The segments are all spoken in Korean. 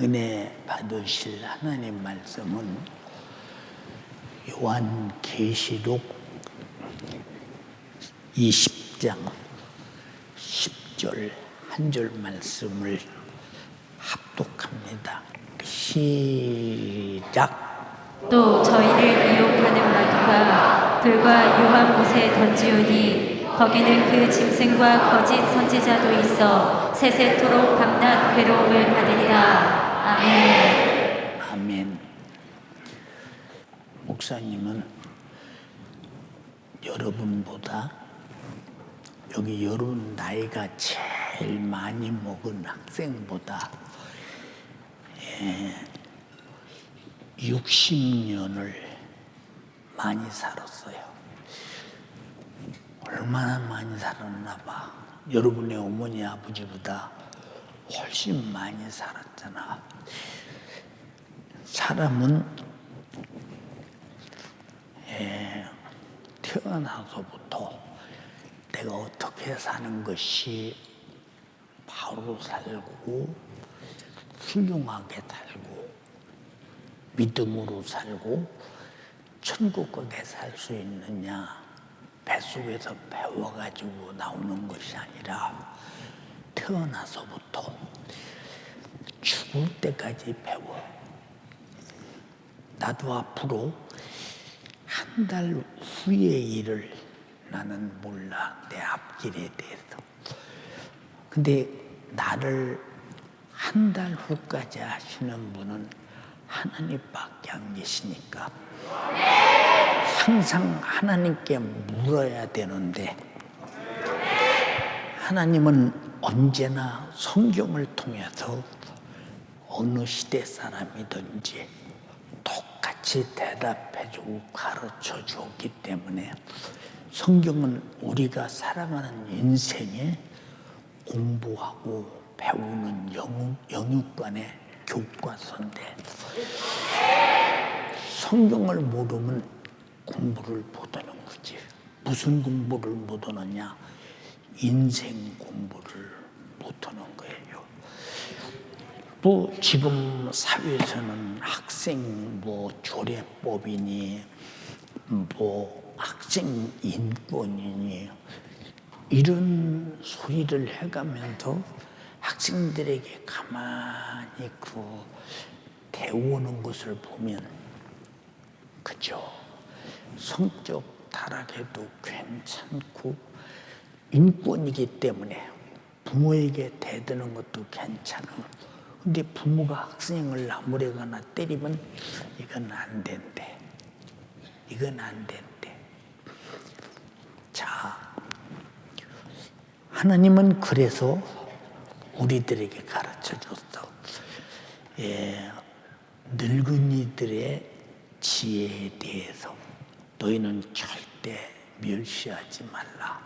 은혜 받으실 하나님 말씀은 요한계시록 20장 10절 한 절 말씀을 합독합니다. 시작. 또 저희를 미혹하는 마귀가 불과 요한못에 던지오니 거기는 그 짐승과 거짓 선지자도 있어 세세토록 밤낮 괴로움을 받으리라. 아멘. 아멘. 목사님은 여러분보다 여기 여러분 나이가 제일 많이 먹은 학생보다 60년을 많이 살았어요. 얼마나 많이 살았나 봐. 여러분의 어머니 아버지보다 훨씬 많이 살았잖아. 사람은 태어나서부터 내가 어떻게 사는 것이 바로 살고 훌륭하게 살고 믿음으로 살고 천국 가게 살 수 있느냐 뱃속에서 배워가지고 나오는 것이 아니라 태어나서부터 죽을 때까지 배워. 나도 앞으로 한 달 후의 일을 나는 몰라. 내 앞길에 대해서. 근데 나를 한 달 후까지 하시는 분은 하나님밖에 안 계시니까 항상 하나님께 물어야 되는데 하나님은 언제나 성경을 통해서 어느 시대 사람이든지 똑같이 대답해주고 가르쳐 주었기 때문에 성경은 우리가 살아가는 인생에 공부하고 배우는 영육간의 교과서인데 성경을 모르면 공부를 못하는 거지. 무슨 공부를 못하느냐? 인생 공부를 못하는 거예요. 뭐 지금 사회에서는 학생 뭐 조례법이니 뭐 학생 인권이니 이런 소리를 해가면서 학생들에게 가만히 대우하는 것을 보면 그죠? 성적 타락해도 괜찮고 인권이기 때문에 부모에게 대드는 것도 괜찮아. 근데 부모가 학생을 아무래거나 때리면 이건 안 된대. 이건 안 된대. 자, 하나님은 그래서 우리들에게 가르쳐 줬어. 늙은이들의 지혜에 대해서 너희는 절대 멸시하지 말라.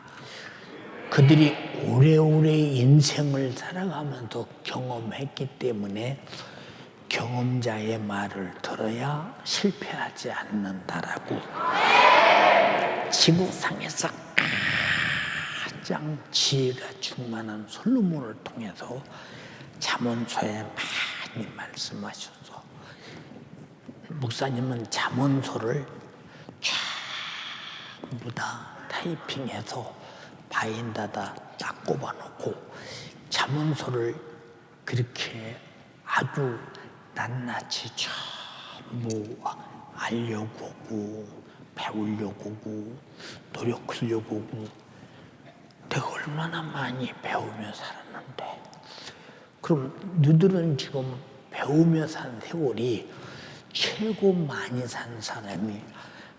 그들이 오래오래 인생을 살아가면서 경험했기 때문에 경험자의 말을 들어야 실패하지 않는다라고. 지구상에서 가장 지혜가 충만한 솔로몬을 통해서 잠언서에 많이 말씀하셔서 목사님은 잠언서를 전부 다 타이핑해서 바인다다 딱 꼽아놓고 잠언서를 그렇게 아주 낱낱이 전부 알려고 하고 배우려고 하고 노력하려고 하고 내가 얼마나 많이 배우며 살았는데 그럼 너희들은 지금 배우며 산 세월이 최고 많이 산 사람이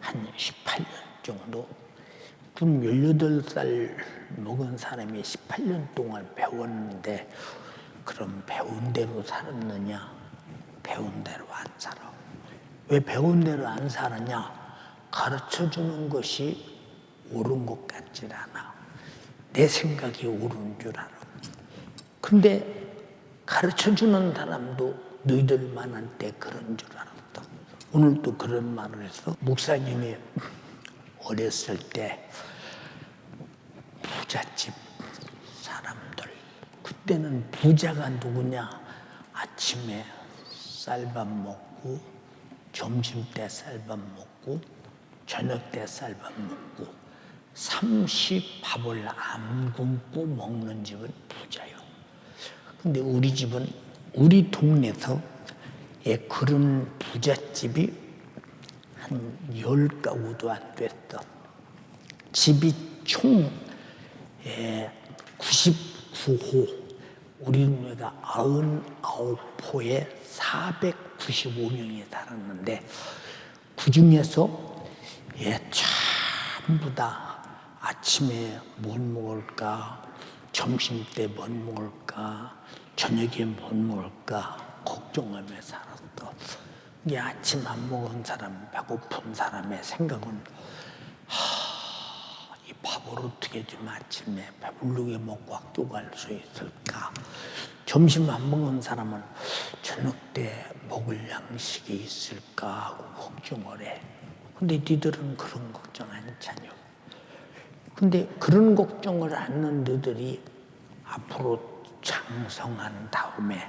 한 18년 정도? 그럼 18살 먹은 사람이 18년 동안 배웠는데 그럼 배운 대로 살았느냐? 배운 대로 안 살아. 왜 배운 대로 안 살았냐? 가르쳐주는 것이 옳은 것 같질 않아. 내 생각이 옳은 줄 알아. 근데 가르쳐주는 사람도 너희들만한 때 그런 줄 알았다. 오늘 또 그런 말을 했어. 목사님이 어렸을 때 부잣집 사람들 그때는 부자가 누구냐? 아침에 쌀밥 먹고 점심 때 쌀밥 먹고 저녁 때 쌀밥 먹고 30밥을 안 굶고 먹는 집은 부자요. 근데 우리 집은 우리 동네에서 그런 부잣집이 한 10가구도 안 됐어. 집이 총 99호, 우리 동네가 99호에 495명이 살았는데 그 중에서 전부 다 아침에 뭘 먹을까, 점심 때 뭘 먹을까, 저녁에 뭘 먹을까 걱정하며 살았어. 이 아침 안 먹은 사람, 배고픈 사람의 생각은 이 밥을 어떻게 좀 아침에 배부르게 먹고 학교 갈 수 있을까? 점심 안 먹은 사람은 저녁 때 먹을 양식이 있을까 하고 걱정을 해. 근데 니들은 그런 걱정 안 하냐? 근데 그런 걱정을 않는 너들이 앞으로 장성한 다음에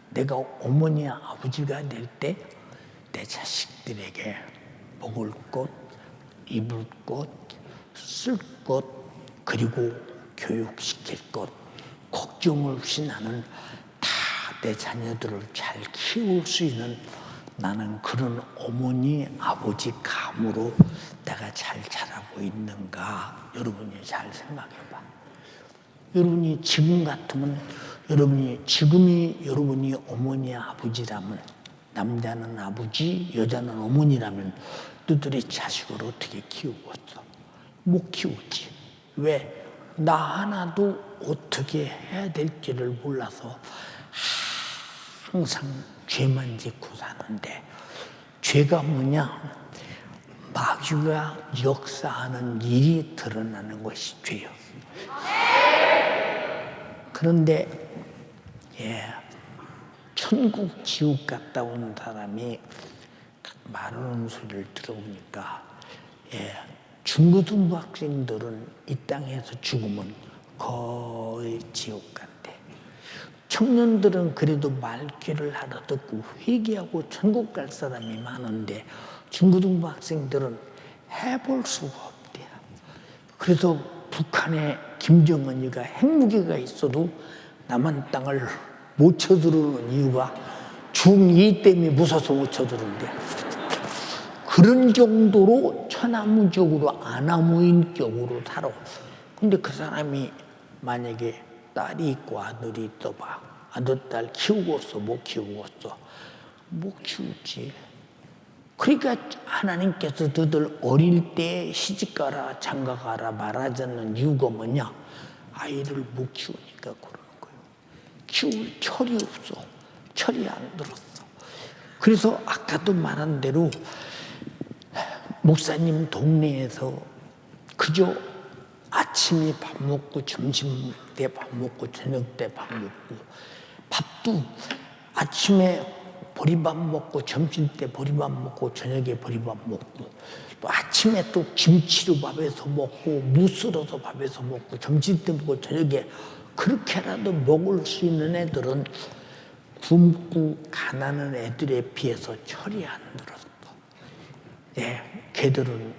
내가 어머니 아버지가 될 때 내 자식들에게 먹을 것, 입을 것, 쓸 것, 그리고 교육시킬 것 걱정 없이 나는 다 내 자녀들을 잘 키울 수 있는 나는 그런 어머니 아버지 감으로 내가 잘 자라고 있는가 여러분이 잘 생각해봐. 여러분이 지금 같으면 지금이 여러분이 어머니 아버지라면 남자는 아버지 여자는 어머니라면 너들이 자식을 어떻게 키우겠어? 못 키우지. 왜? 나 하나도 어떻게 해야 될지를 몰라서 항상 죄만 짓고 사는데 죄가 뭐냐? 마귀가 역사하는 일이 드러나는 것이 죄요. 그런데 천국 지옥 갔다 온 사람이 말하는 소리를 들어보니까 중고등부 학생들은 이 땅에서 죽으면 거의 지옥 간대. 청년들은 그래도 말귀를 알아듣고 회개하고 천국 갈 사람이 많은데 중고등부 학생들은 해볼 수가 없대요. 그래서 북한에 김정은이가 핵무기가 있어도 남한 땅을 못 쳐들어오는 이유가 중2 때문에 무서워서 못 쳐들어온대. 그런 정도로 천하무적으로 아나무인격으로 살아. 근데 그 사람이 만약에 딸이 있고 아들이 있어봐. 아들, 딸 키우겠어? 못 키우겠어? 못 키우지. 그러니까 하나님께서 너들 어릴 때 시집가라 장가가라 말하지 않는 이유가 뭐냐? 아이를 못 키우니까 그러는 거예요. 키울 철이 없어. 철이 안 들었어. 그래서 아까도 말한 대로 목사님 동네에서 그저 아침에 밥 먹고 점심 때 밥 먹고 저녁 때 밥 먹고 밥도 아침에 보리밥 먹고 점심 때 보리밥 먹고 저녁에 보리밥 먹고 또 아침에 또 김치로 밥해서 먹고 무 썰어서 밥해서 먹고 점심 때 먹고 저녁에 그렇게라도 먹을 수 있는 애들은 굶고 가난한 애들에 비해서 철이 안 들었어. 걔들은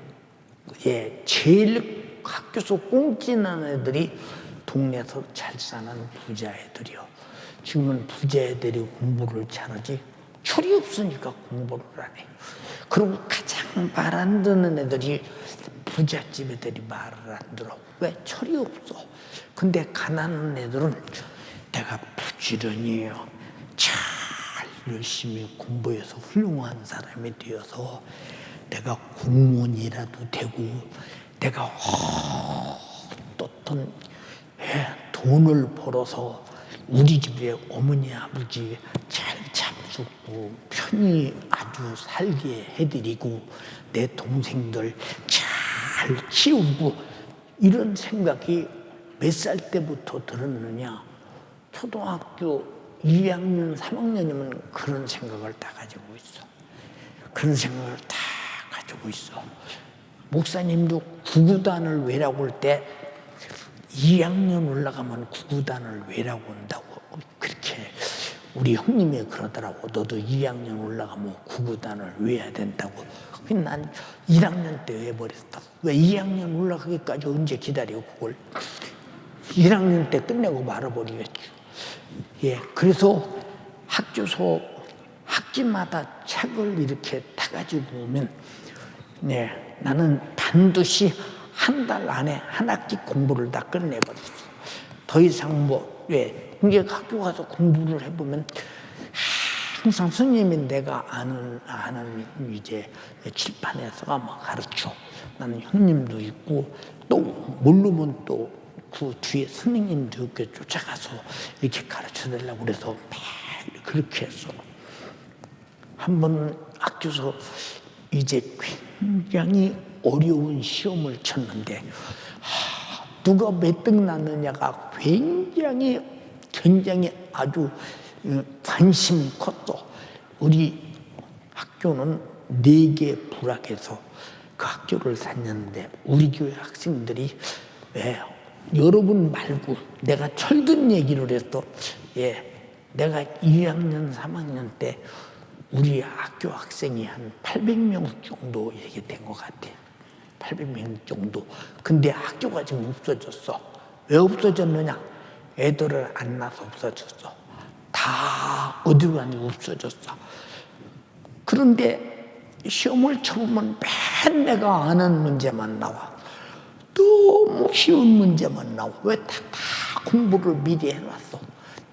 제일 학교에서 꽁찌난 애들이 동네에서 잘 사는 부자 애들이요. 지금은 부자 애들이 공부를 잘하지 철이 없으니까 공부를 안 해. 그리고 가장 말 안 듣는 애들이 부잣집 애들이 말을 안 들어. 왜? 철이 없어. 근데 가난한 애들은 내가 부지런히 잘 열심히 공부해서 훌륭한 사람이 되어서 내가 공무원이라도 되고 내가 어떤 돈을 벌어서 우리 집에 어머니 아버지 잘 잡수고 편히 아주 살게 해드리고 내 동생들 잘 키우고 이런 생각이 몇 살 때부터 들었느냐? 초등학교 2학년, 3학년이면 그런 생각을 다 가지고 있어. 그런 생각을 다 가지고 있어. 목사님도 구구단을 외라고 할 때 2학년 올라가면 구구단을 외라고 한다고 그렇게 우리 형님이 그러더라고. 너도 2학년 올라가면 구구단을 외워야 된다고. 그래서 난 1학년 때 외워버렸어. 왜 2학년 올라가기까지 언제 기다려 그걸. 1학년 때 끝내고 말아버리겠죠. 예, 그래서 학교소 학기마다 책을 이렇게 타가지고 오면 네, 나는 반드시 한 달 안에 한 학기 공부를 다 끝내버렸어. 더 이상 왜 이제 학교 가서 공부를 해보면 항상 스님이 내가 아는 이제 칠판에서가 뭐 가르쳐. 나는 형님도 있고 또 모르면 또 그 뒤에 스님도 이렇게 쫓아가서 이렇게 가르쳐 달라고 그래서 매일 그렇게 했어. 한번 학교에서 이제 굉장히 어려운 시험을 쳤는데 누가 몇 등 났느냐가 굉장히 아주 관심이 컸어. 우리 학교는 4개 부락에서 그 학교를 다녔는데 우리 교회 학생들이 왜 여러분 말고 내가 철든 얘기를 했어. 예, 내가 2학년 3학년 때 우리 학교 학생이 한 800명 정도 이렇게 된 것 같아. 800명 정도. 근데 학교가 지금 없어졌어. 왜 없어졌느냐? 애들을 안 낳아서 없어졌어. 다 어디로 가니 없어졌어. 그런데 시험을 쳐보면 맨 내가 아는 문제만 나와. 너무 쉬운 문제만 나와. 왜 다 공부를 미리 해놨어.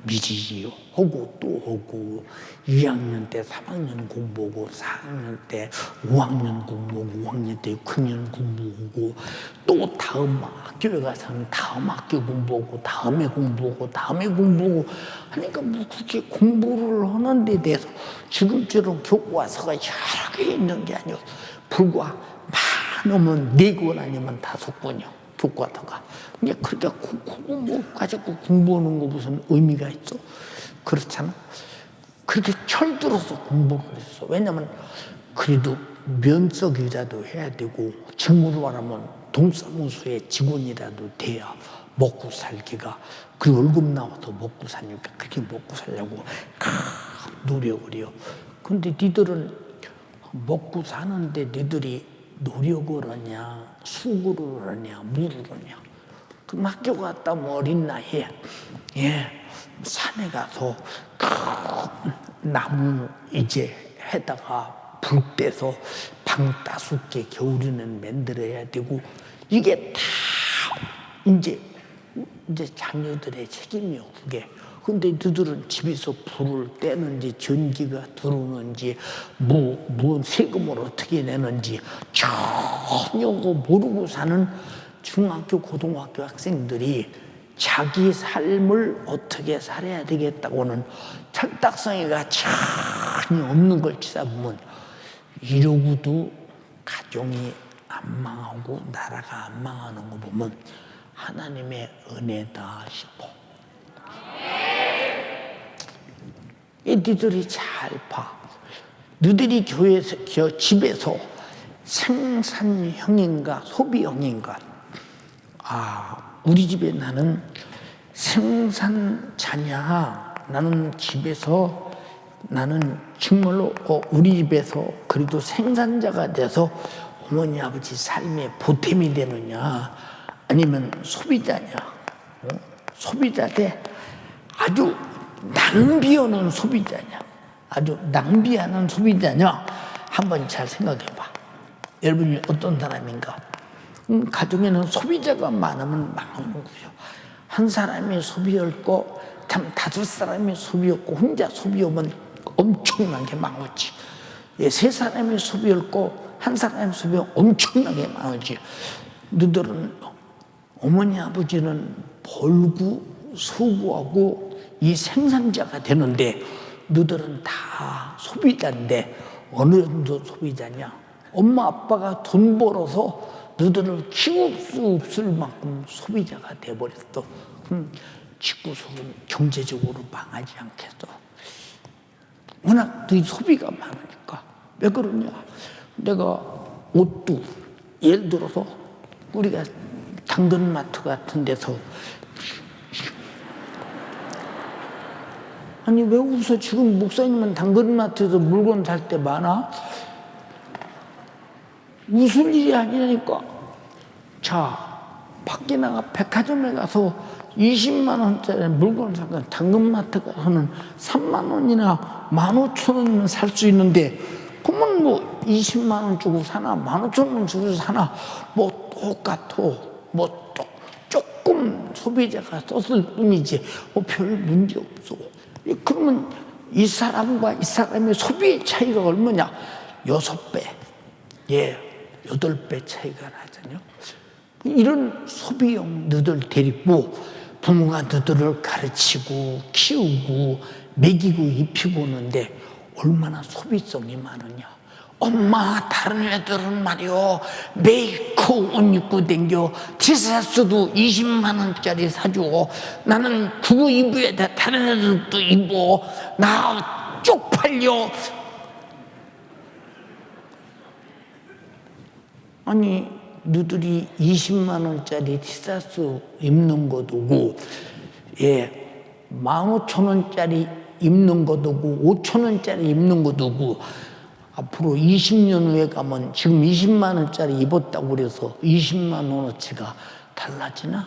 미리 하고 또 하고 2학년 때 3학년 공부하고 4학년 때 5학년 공부하고 5학년 때 6학년 공부하고 또 다음 학교에 가서는 다음 학교 공부하고 다음에 공부하고 다음에 공부하고 하니까 뭐 그렇게 공부를 하는 데 대해서 지금처럼 교과서가 여러 개 있는 게 아니고 불과 많으면 4권 아니면 5권이요. 교과서가. 그냥 그렇게 그거 뭐 가지고 공부하는 거 무슨 의미가 있어? 그렇잖아. 그렇게 철들어서 공부를 했어. 왜냐면 그래도 면석이라도 해야 되고 직무를 말하면 동사무소의 직원이라도 돼야 먹고 살기가 그 월급 나와서 먹고 사니까 그렇게 먹고 살려고 노력을 해요. 근데 니들은 먹고 사는데 니들이 노력을 하냐, 수고를 하냐, 뭐를 하냐. 그럼 학교 갔다 뭐 어린 나이에, 예, 산에 가서 나무 이제 해다가 불 떼서 방 5개 겨울에는 만들어야 되고, 이게 다 이제 자녀들의 책임이요, 그게. 근데 너희들은 집에서 불을 떼는지 전기가 들어오는지 뭐 세금을 어떻게 내는지 전혀 모르고 사는 중학교 고등학교 학생들이 자기 삶을 어떻게 살아야 되겠다고는 철딱서니가 전혀 없는 걸 치다보면 이러고도 가정이 안 망하고 나라가 안 망하는 거 보면 하나님의 은혜다 싶어. 니들이 잘 봐. 너희들이 교회에서, 집에서 생산형인가 소비형인가? 우리 집에 나는 생산자냐? 나는 집에서 나는 정말로 우리 집에서 그래도 생산자가 돼서 어머니 아버지 삶에 보탬이 되느냐? 아니면 소비자냐? 소비자 대 아주 낭비하는 소비자냐, 아주 낭비하는 소비자냐, 한번 잘 생각해 봐. 여러분이 어떤 사람인가? 가정에는 소비자가 많으면 망하는 거죠. 한 사람이 소비할 거, 참 5사람이 소비했고 혼자 소비하면 엄청나게 망하지. 3사람이 소비할 거, 한 사람이 소비하면 엄청나게 망하지. 너희들은 어머니 아버지는 벌고 수고하고 이 생산자가 되는데 너희들은 다 소비자인데 어느 정도 소비자냐? 엄마 아빠가 돈 벌어서 너희들을 키울 수 없을 만큼 소비자가 돼버렸어. 그럼 집구석은 경제적으로 망하지 않겠어? 워낙 너희 소비가 많으니까. 왜 그러냐? 내가 옷도 예를 들어서 우리가 당근마트 같은 데서 아니 왜 웃어? 지금 목사님은 당근마트에서 물건 살 때 많아? 웃을 일이 아니라니까. 자, 밖에 나가 백화점에 가서 20만 원짜리 물건 사면 당근마트 가서는 3만 원이나 15,000원이면 살 수 있는데, 그러면 뭐 20만 원 주고 사나 15,000원 주고 사나 뭐 똑같아. 뭐 조금 소비자가 썼을 뿐이지 뭐 별 문제 없어. 그러면 이 사람과 이 사람의 소비의 차이가 얼마냐? 6배, 8배 차이가 나잖아요. 이런 소비형 너들 데리고 부모가 너들을 가르치고 키우고 먹이고 입히고 오는데 얼마나 소비성이 많으냐. 엄마, 다른 애들은 말이요 메이커 옷 입고 댕겨. 티셔츠도 20만 원짜리 사줘. 나는 그거 입어야 돼. 다른 애들도 입어. 나 쪽팔려. 아니 너들이 20만 원짜리 티셔츠 입는 것도고 15,000원짜리 입는 것도고 5,000원짜리 입는 것도고, 앞으로 20년 후에 가면 지금 20만 원짜리 입었다고 그래서 20만 원어치가 달라지나?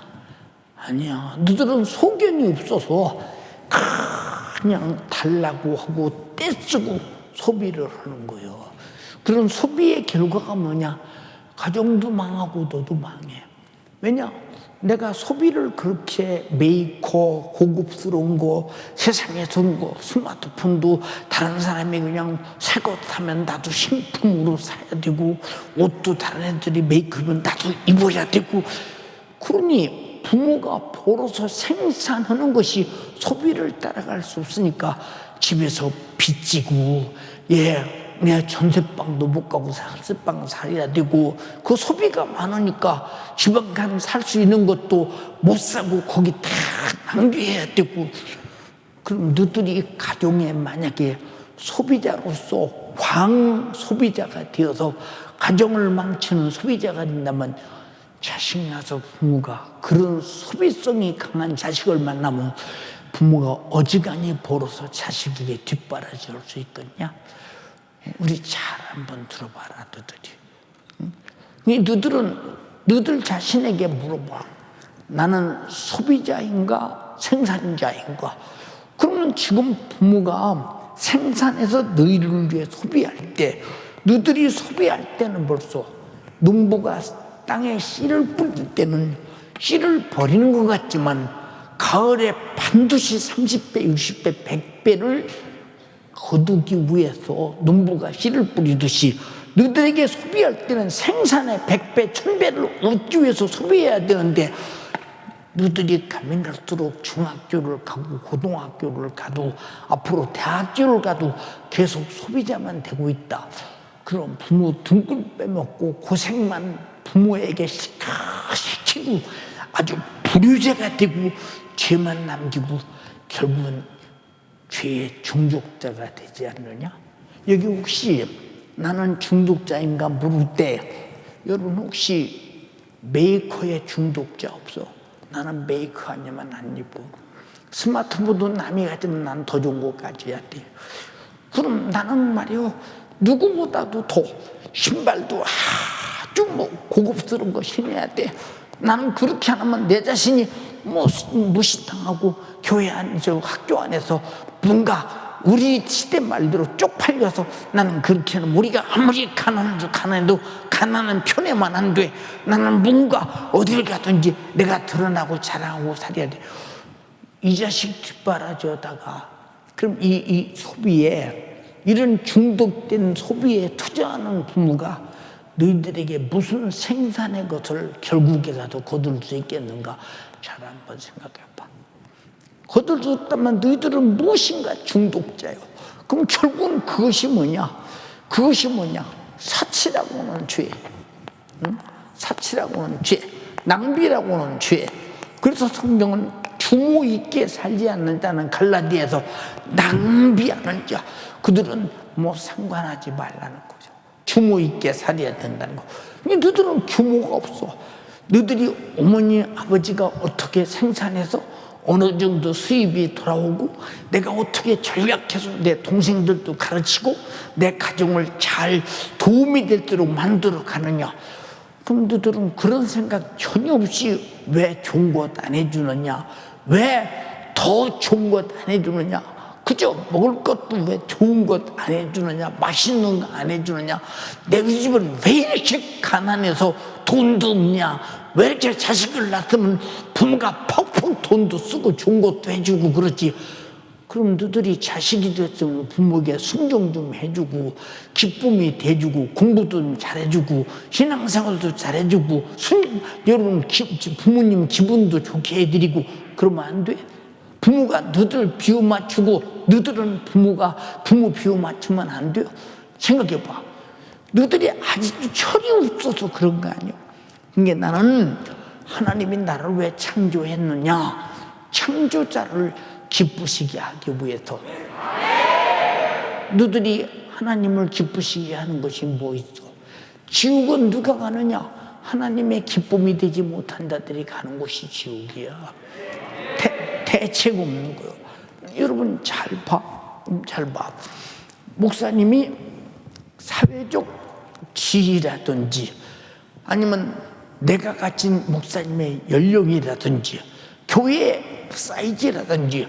아니야. 너들은 소견이 없어서 그냥 달라고 하고 떼쓰고 소비를 하는 거예요. 그런 소비의 결과가 뭐냐? 가정도 망하고 너도 망해. 왜냐? 내가 소비를 그렇게 메이커, 고급스러운 거, 세상에 좋은 거, 스마트폰도 다른 사람이 그냥 새 거 사면 나도 신품으로 사야 되고, 옷도 다른 애들이 메이크업은 나도 입어야 되고, 그러니 부모가 벌어서 생산하는 것이 소비를 따라갈 수 없으니까 집에서 빚지고, 내가 전세방도 못 가고 살세방 살아야 되고, 그 소비가 많으니까 지방 가면 살 수 있는 것도 못 사고 거기 다 낭비해야 되고. 그럼 너들이 가정에 만약에 소비자로서 광소비자가 되어서 가정을 망치는 소비자가 된다면, 자식 낳아서 부모가 그런 소비성이 강한 자식을 만나면 부모가 어지간히 벌어서 자식에게 뒷바라지 할 수 있겠냐? 우리 잘 한번 들어봐라, 너들이. 너들 자신에게 물어봐. 나는 소비자인가 생산자인가? 그러면 지금 부모가 생산해서 너희를 위해 소비할 때, 너들이 소비할 때는 벌써 농부가 땅에 씨를 뿌릴 때는 씨를 버리는 것 같지만 가을에 반드시 30배, 60배, 100배를 거두기 위해서 농부가 씨를 뿌리듯이 너들에게 소비할 때는 생산의 100배, 1000배를 얻기 위해서 소비해야 되는데, 너들이 가면 갈수록 중학교를 가고 고등학교를 가도 앞으로 대학교를 가도 계속 소비자만 되고 있다. 그럼 부모 등골 빼먹고 고생만 부모에게 시키고 아주 불효자가 되고 죄만 남기고 결국은 죄의 중독자가 되지 않느냐? 여기 혹시 나는 중독자인가 물을 때, 여러분 혹시 메이커의 중독자 없어? 나는 메이커 아니면 안 입어. 스마트폰도 남이 가지면 난 더 좋은 거 가져야 돼. 그럼 나는 말이요 누구보다도 더 신발도 아주 뭐 고급스러운 거 신어야 돼. 나는 그렇게 안 하면 내 자신이 뭐 무시당하고 교회 안에서 학교 안에서 뭔가 우리 시대 말대로 쪽팔려서, 나는 그렇게 하면 우리가 아무리 가난해도 가난한 편에만 안 돼. 나는 뭔가 어딜 가든지 내가 드러나고 자랑하고 살아야 돼. 이 자식 뒷바라지하다가 그럼 이 소비에, 이런 중독된 소비에 투자하는 부모가 너희들에게 무슨 생산의 것을 결국에라도 거둘 수 있겠는가? 잘 한번 생각해봐. 거둘 수 없다면 너희들은 무엇인가 중독자요. 그럼 결국은 그것이 뭐냐? 사치라고는 죄. 사치라고는 죄. 낭비라고는 죄. 그래서 성경은 주모 있게 살지 않는다는 갈라디아에서 낭비하는 자, 그들은 뭐 상관하지 말라는 거죠. 규모 있게 살아야 된다는 거. 너희들은 규모가 없어. 너희들이 어머니 아버지가 어떻게 생산해서 어느 정도 수입이 돌아오고 내가 어떻게 전략해서 내 동생들도 가르치고 내 가정을 잘 도움이 되도록 만들어 가느냐. 그럼 너들은 그런 생각 전혀 없이 왜 좋은 것 안 해주느냐, 왜 더 좋은 것 안 해주느냐, 그저 먹을 것도 왜 좋은 것 안 해주느냐, 맛있는 거 안 해주느냐, 내 집은 왜 이렇게 가난해서 돈도 없냐, 왜 이렇게 자식을 낳으면 부모가 퍽퍽 돈도 쓰고 좋은 것도 해주고 그렇지. 그럼 너들이 자식이 됐으면 부모에게 순종 좀 해주고 기쁨이 돼주고 공부도 좀 잘해주고 신앙생활도 잘해주고 여러분 부모님 기분도 좋게 해드리고 그러면 안 돼? 부모가 너들 비유 맞추고 너들은 부모 비유 맞추면 안 돼요? 생각해봐. 너들이 아직도 철이 없어서 그런 거 아니야. 그러니까 나는 하나님이 나를 왜 창조했느냐, 창조자를 기쁘시게 하기 위해서. 너들이 하나님을 기쁘시게 하는 것이 뭐 있어? 지옥은 누가 가느냐? 하나님의 기쁨이 되지 못한 자들이 가는 곳이 지옥이야. 대책 없는 거예요. 여러분 잘 봐. 목사님이 사회적 지위라든지 아니면 내가 가진 목사님의 연령이라든지 교회의 사이즈라든지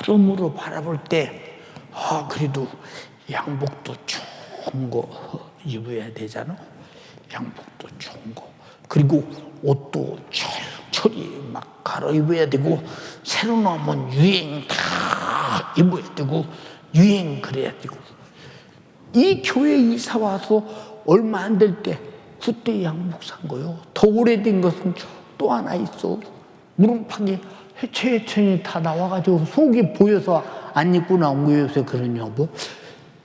여러모로 바라볼 때 그래도 양복도 좋은 거 입어야 되잖아. 양복도 좋은 거, 그리고 옷도 철철이 막 갈아입어야 되고 새로 나오면 유행 다 입어야 되고 유행 그래야 되고. 이 교회 이사 와서 얼마 안 될 때 그때 양복 산 거요. 더 오래된 것은 또 하나 있어. 무릎팍이 해체해체니 다 나와가지고 속이 보여서 안 입고 나온 거예요. 요새 그러냐고.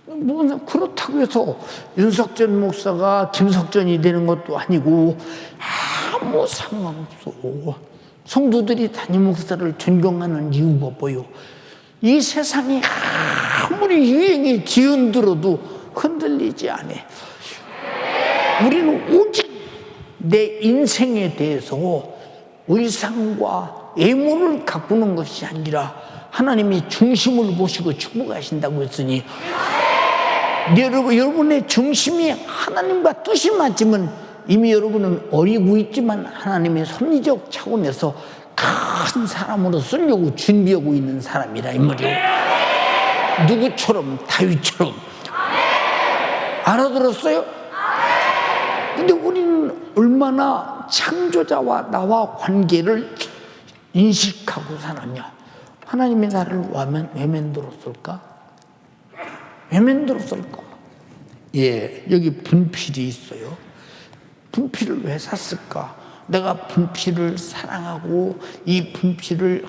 뭐 그렇다고 해서 윤석전 목사가 김석전이 되는 것도 아니고 아무 상관없어. 성도들이 담임 목사를 존경하는 이유가 뭐요? 이 세상이 아무리 유행이 뒤흔들어도 흔들리지 않아. 우리는 오직 내 인생에 대해서 의상과 외모를 가꾸는 것이 아니라 하나님이 중심을 보시고 축복하신다고 했으니 여러분의 중심이 하나님과 뜻이 맞으면 이미 여러분은 어리고 있지만 하나님의 섭리적 차원에서 큰 사람으로 쓰려고 준비하고 있는 사람이라 이 말이에요. 누구처럼? 다윗처럼. 알아들었어요? 근데 우리는 얼마나 창조자와 나와 관계를 인식하고 사느냐. 하나님이 나를 왜 만들었을까? 왜 만들었을까? 예, 여기 분필이 있어요. 분필을 왜 샀을까? 내가 분필을 사랑하고 이 분필을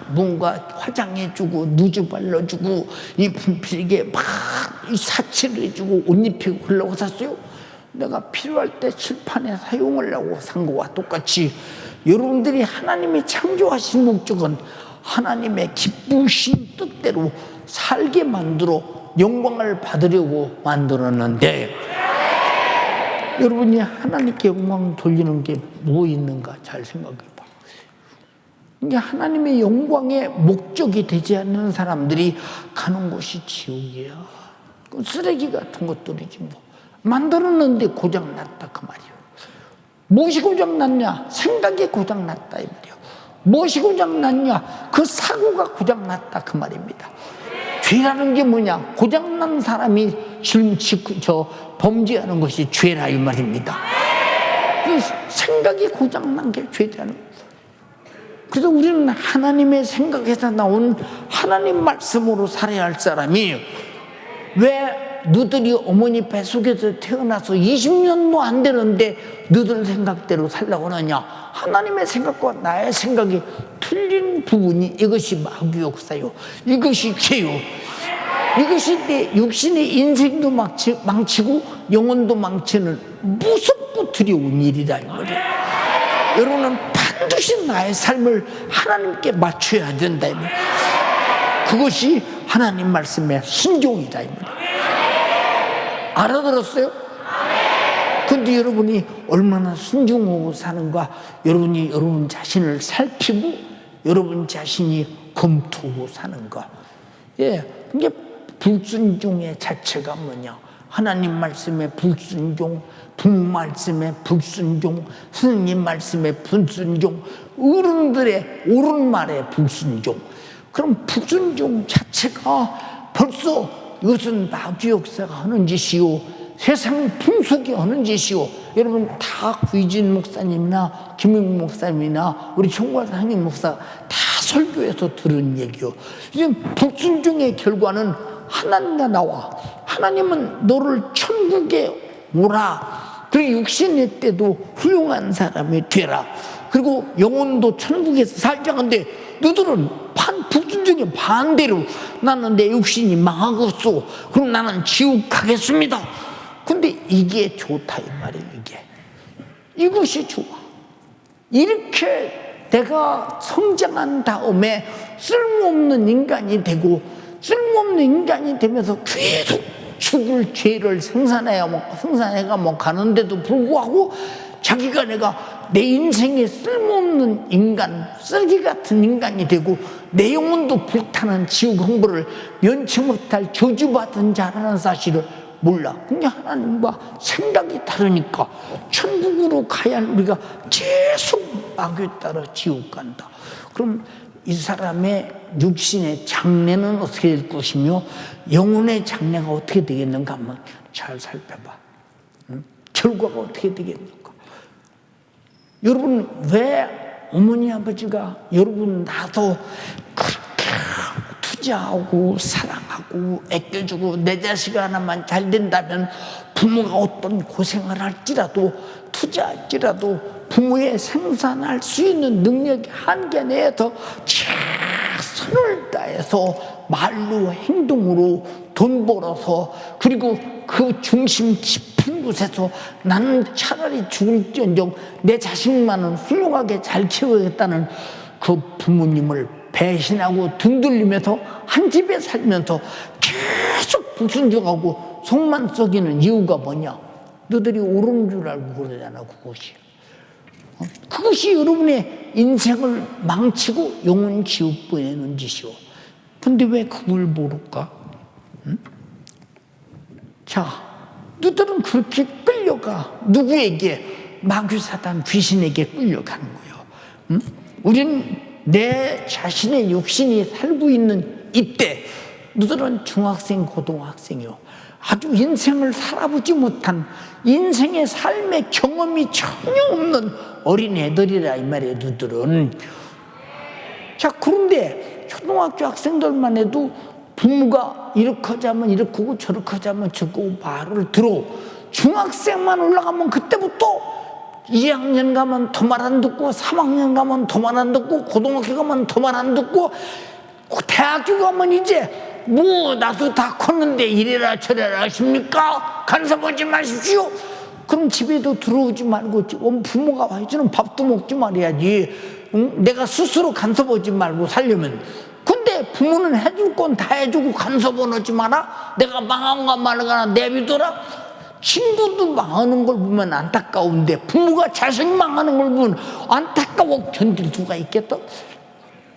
뭔가 화장해주고 누즈 발라주고 이 분필에게 막 사치를 해주고 옷 입히고 그러려고 샀어요? 내가 필요할 때 칠판에 사용하려고 산 거와 똑같이 여러분들이 하나님이 창조하신 목적은 하나님의 기쁘신 뜻대로 살게 만들어 영광을 받으려고 만들었는데 여러분이 하나님께 영광 돌리는 게 뭐 있는가 잘 생각해 봐. 이게 하나님의 영광의 목적이 되지 않는 사람들이 가는 곳이 지옥이야. 쓰레기 같은 것들이지 뭐. 만들었는데 고장났다 그 말이야. 무엇이 고장났냐? 생각이 고장났다 이 말이야. 무엇이 고장났냐? 그 사고가 고장났다 그 말입니다. 죄라는 게 뭐냐? 고장난 사람이 범죄하는 것이 죄라 이 말입니다. 생각이 고장난 게 죄라는 거예요. 그래서 우리는 하나님의 생각에서 나온 하나님 말씀으로 살아야 할 사람이 왜 너들이 어머니 뱃속에서 태어나서 20년도 안 되는데 너들 생각대로 살라고 하느냐? 하나님의 생각과 나의 생각이 틀린 부분이 이것이 마귀 역사요. 이것이 죄요. 이것이 내 육신의 인생도 망치고 영혼도 망치는 무섭고 두려운 일이다 이 말이에요. 여러분은 반드시 나의 삶을 하나님께 맞춰야 된다 이 말이에요. 그것이 하나님 말씀의 순종이다 이 말이에요. 알아들었어요? 근데 여러분이 얼마나 순종하고 사는가 여러분이 여러분 자신을 살피고 여러분 자신이 검토하고 사는 것. 예, 이게 불순종의 자체가 뭐냐? 하나님 말씀에 불순종, 부모 말씀에 불순종, 스님 말씀에 불순종, 어른들의 옳은 말에 불순종. 그럼 불순종 자체가 벌써 이것은 마귀 역사가 하는 짓이요, 세상 풍속이 하는 짓이요. 여러분 다 구이진 목사님이나 김용 목사님이나 우리 청구하사 한임 목사 다 설교에서 들은 얘기요. 지금 불순종의 결과는 하나님과 나와. 하나님은 너를 천국에 오라. 그리고 육신의 때도 훌륭한 사람이 되라. 그리고 영혼도 천국에서 살자. 근데 너들은 불순종의 반대로 나는 내 육신이 망하겠소. 그럼 나는 지옥 가겠습니다. 근데 이게 좋다 이 말이에요. 이것이 좋아. 이렇게 내가 성장한 다음에 쓸모없는 인간이 되고 쓸모없는 인간이 되면서 계속 죽을 죄를 생산해가 가는데도 불구하고 자기가 내가 내 인생에 쓸모없는 인간, 쓰레기 같은 인간이 되고 내 영혼도 불타는 지옥 흥부를 면치 못할 저주받은 자라는 사실을 몰라. 근데 하나님과 생각이 다르니까 천국으로 가야 할 우리가 계속 마귀에 따라 지옥 간다. 그럼 이 사람의 육신의 장래는 어떻게 될 것이며 영혼의 장래가 어떻게 되겠는가 한번 잘 살펴봐. 결과가 어떻게 되겠는가. 여러분 왜 어머니 아버지가 여러분 나도 그렇게 투자하고 사랑하고 아껴주고 내 자식 하나만 잘 된다면 부모가 어떤 고생을 할지라도 투자할지라도 부모의 생산할 수 있는 능력의 한계 내에서 최선을 다해서 말로 행동으로 돈 벌어서 그리고 그 중심 깊은 곳에서 나는 차라리 죽을지언정 내 자식만은 훌륭하게 잘 키워야겠다는 그 부모님을 배신하고 등들리면서 한 집에 살면서 계속 불순종하고 속만 썩이는 이유가 뭐냐? 너들이 옳은 줄 알고 그러잖아. 그것이 여러분의 인생을 망치고 영혼 지옥 보내는 짓이오. 근데 왜 그걸 모를까? 응? 자, 너들은 그렇게 끌려가. 누구에게? 마귀 사단 귀신에게 끌려가는 거예요. 응? 우리는 내 자신의 육신이 살고 있는 이때 너들은 중학생, 고등학생이요. 아주 인생을 살아보지 못한 인생의 삶의 경험이 전혀 없는 어린애들이라 이 말이에요. 너들은. 자, 그런데 초등학교 학생들만 해도 부모가 이렇게 하자면 이렇게 하고 저렇게 하자면 저렇게 하고 말을 들어. 중학생만 올라가면 그때부터 2학년 가면 더 말 안 듣고 3학년 가면 더 말 안 듣고 고등학교 가면 더 말 안 듣고 대학교 가면 이제 뭐 나도 다 컸는데 이래라 저래라 하십니까? 간섭하지 마십시오. 그럼 집에도 들어오지 말고 부모가 해주는 밥도 먹지 말아야지. 응? 내가 스스로 간섭하지 말고 살려면. 근데 부모는 해줄 건 다 해주고 간섭은 하지 마라. 내가 망한가 말거나 내비둬라. 친구도 망하는 걸 보면 안타까운데 부모가 자식 망하는 걸 보면 안타까워 견딜 수가 있겠다.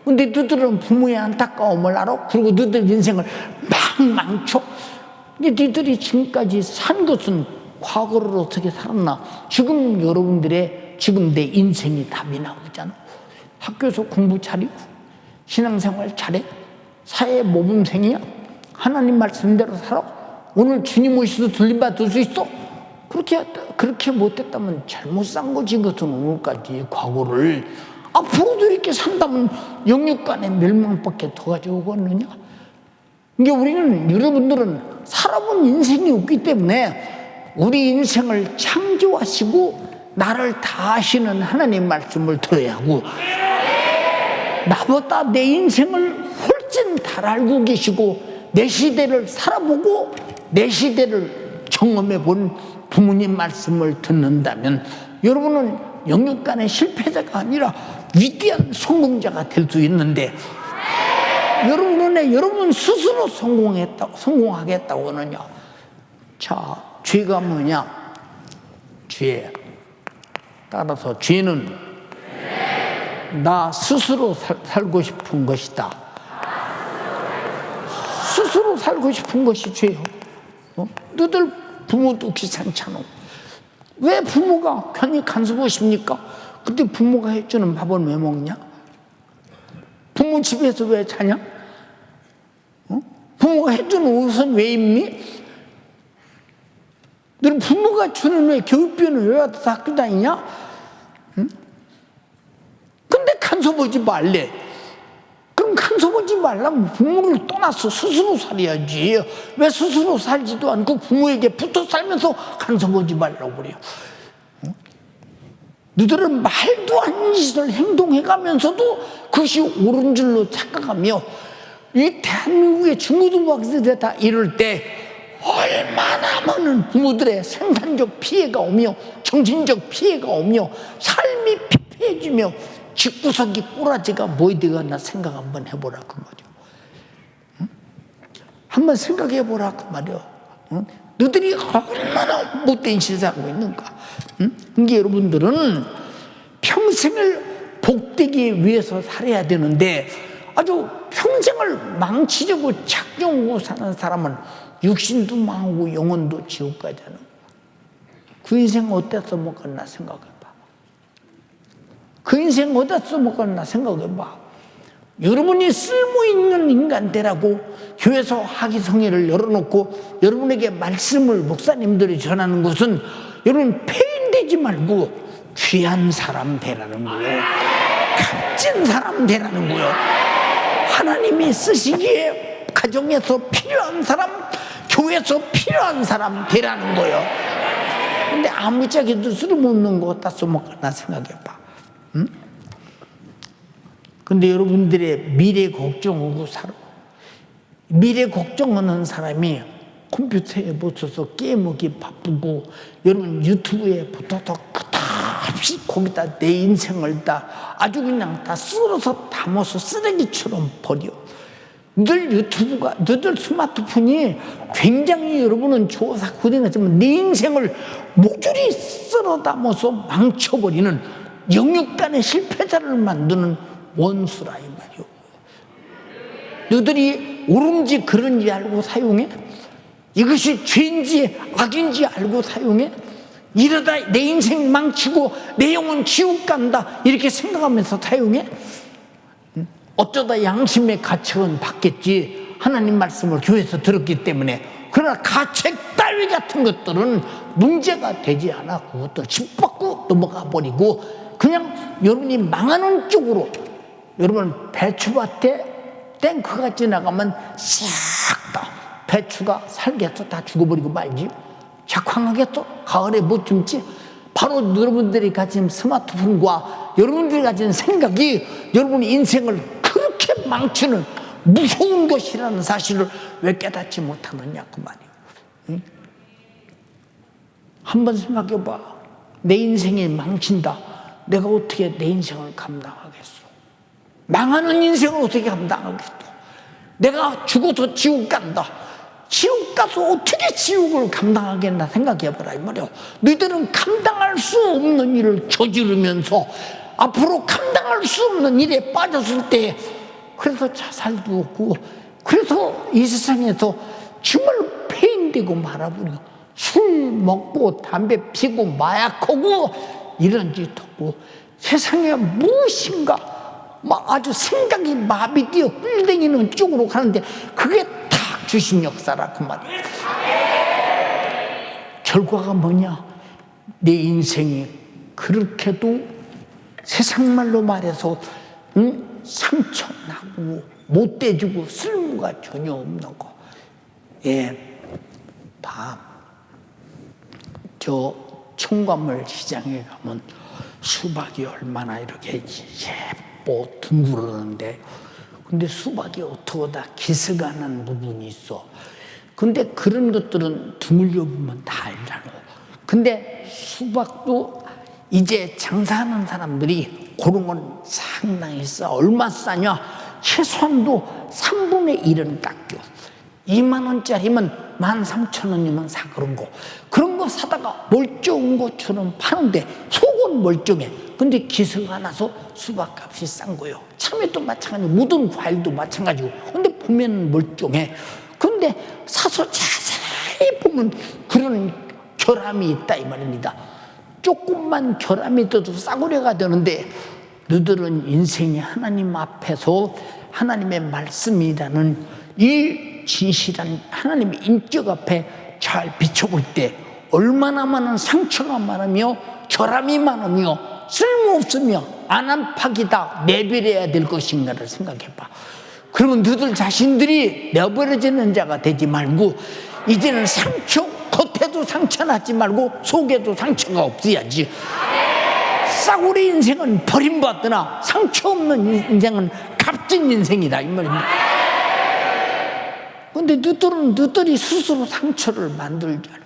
근데 너들은 부모의 안타까움을 알아? 그리고 너들 인생을 막 망쳐. 근데 너들이 지금까지 산 것은 과거를 어떻게 살았나? 지금 여러분들의 지금 내 인생이 답이 나오잖아. 학교에서 공부 잘하고 신앙생활 잘해. 사회 모범생이야. 하나님 말씀대로 살아. 오늘 주님 오셔서 들림받을 수 있어. 그렇게 못했다면 잘못 산 거지. 그것은 오늘까지 과거를. 앞으로도 이렇게 산다면 영육간의 멸망밖에 더 가져오겠느냐? 그러니까 우리는, 여러분들은 살아본 인생이 없기 때문에 우리 인생을 창조하시고 나를 다 아시는 하나님 말씀을 들어야 하고, 나보다 내 인생을 훨씬 잘 알고 계시고 내 시대를 살아보고 내 시대를 경험해 본 부모님 말씀을 듣는다면 여러분은 영육간의 실패자가 아니라 위대한 성공자가 될 수 있는데, 여러분 스스로 성공하겠다고는요. 자, 죄가 뭐냐? 죄. 따라서 죄는 나 스스로 살고 싶은 것이다. 스스로 살고 싶은 것이 죄요. 너들 부모도 귀찮잖아. 왜 부모가 괜히 간섭하십니까? 근데 부모가 해주는 밥은 왜 먹냐? 부모 집에서 왜 자냐? 부모가 해주는 옷은 왜 입니? 너는 부모가 주는 왜 교육비는 왜 와서 학교 다니냐? 근데 간섭하지 말래. 그럼 간섭하지 말라면 부모를 떠나서 스스로 살아야지. 왜 스스로 살지도 않고 부모에게 붙어 살면서 간섭하지 말라고 그래요. 너희들은 말도 안 되는 짓을 행동해가면서도 그것이 옳은 줄로 착각하며 이 대한민국의 중고등부학생들 다 이럴 때 얼마나 많은 부모들의 생산적 피해가 오며 정신적 피해가 오며 삶이 피폐해지며 집구석이 꼬라지가 뭐이 되겠나 생각 한번 해보라 그 말이오. 한번 생각해보라 그 말이오. 너희들이 얼마나 못된 짓을 하고 있는가. 그러니까 여러분들은 평생을 복되기 위해서 살아야 되는데 아주 평생을 망치려고 작정하고 사는 사람은 육신도 망하고 영혼도 지옥 가잖아. 그 인생 어디다 써먹었나 생각해봐. 그 인생 어디다 써먹었나 생각해봐. 여러분이 쓸모있는 인간 되라고 교회에서 학위성회를 열어놓고 여러분에게 말씀을 목사님들이 전하는 것은 여러분 폐인되지 말고 귀한 사람 되라는 거예요. 값진 사람 되라는 거예요. 하나님이 쓰시기에 가정에서 필요한 사람, 교회에서 필요한 사람 되라는 거예요. 근데 아무짝에도 쓸모없는 거 어디다 써먹었나 생각해봐. 근데 여러분들의 미래 걱정하고 살아. 미래 걱정하는 사람이 컴퓨터에 붙어서 게임하기 바쁘고 여러분 유튜브에 붙어서 끝없이 거기다 내 인생을 다 아주 그냥 다 쓸어서 담아서 쓰레기처럼 버려. 늘 유튜브가, 너들 스마트폰이 굉장히 여러분은 좋아서 고생했지만 내 인생을 목줄이 쓸어 담아서 망쳐버리는 영육간의 실패자를 만드는 원수라 이 말이오. 너희들이 옳은지 그른지 알고 사용해? 이것이 죄인지 악인지 알고 사용해? 이러다 내 인생 망치고 내 영혼 지옥 간다 이렇게 생각하면서 사용해? 어쩌다 양심의 가책은 받겠지. 하나님 말씀을 교회에서 들었기 때문에. 그러나 가책 따위 같은 것들은 문제가 되지 않아. 그것도 집 밖으로 넘어가 버리고 그냥 여러분이 망하는 쪽으로. 여러분 배추밭에 탱크가 지나가면 싹 다 배추가 살겠어? 다 죽어버리고 말지. 작황하겠어? 가을에 못 심지? 바로 여러분들이 가진 스마트폰과 여러분들이 가진 생각이 여러분의 인생을 그렇게 망치는 무서운 것이라는 사실을 왜 깨닫지 못하느냐 그 말이에요. 응? 한번 생각해봐. 내 인생이 망친다. 내가 어떻게 내 인생을 감당하겠어? 망하는 인생을 어떻게 감당하겠어? 내가 죽어서 지옥 간다. 지옥 가서 어떻게 지옥을 감당하겠나 생각해봐라 이 말이야. 너희들은 감당할 수 없는 일을 저지르면서 앞으로 감당할 수 없는 일에 빠졌을 때 그래서 자살도 없고 그래서 이 세상에서 정말 폐인되고 말아버리고 술 먹고 담배 피고 마약하고 이런 짓하고 세상에 무엇인가 막 아주 생각이 마비되어 꿀댕이는 쪽으로 가는데 그게 다 주신 역사라 그 말이에요. 결과가 뭐냐? 내 인생이 그렇게도 세상 말로 말해서 상처나고 못돼주고 쓸모가 전혀 없는 거. 예, 저 청과물 시장에 가면 수박이 얼마나 이렇게 예뻐 둥그러는데 근데 수박이 어떻게 다 기스가는 부분이 있어. 근데 그런 것들은 드물려 보면 다 알잖아. 근데 수박도 이제 장사하는 사람들이 그런 건 상당히 싸. 얼마 싸냐? 최소한도 3분의 1은 깎여. 2만 원짜리면 13,000원이면 사 그런 거. 그런 거 사다가 멀쩡한 것처럼 파는데 속은 멀쩡해. 근데 기서가 나서 수박값이 싼 거예요. 참외도 마찬가지고 모든 과일도 마찬가지고. 근데 보면 멀쩡해. 근데 사서 자세히 보면 그런 결함이 있다 이 말입니다. 조금만 결함이 있어도 싸구려가 되는데 너희들은 인생이 하나님 앞에서 하나님의 말씀이라는 이 진실한 하나님의 인격 앞에 잘 비춰볼 때 얼마나 많은 상처가 많으며 결함이 많으며 쓸모없으며 안안팍이다 내버려야 될 것인가를 생각해봐. 그러면 너희들 자신들이 내버려지는 자가 되지 말고 이제는 상처, 겉에도 상처 나지 말고 속에도 상처가 없어야지. 싸구려 인생은 버림받으나 상처 없는 인생은 값진 인생이다 이 말입니다. 근데 너희들이 스스로 상처를 만들잖아.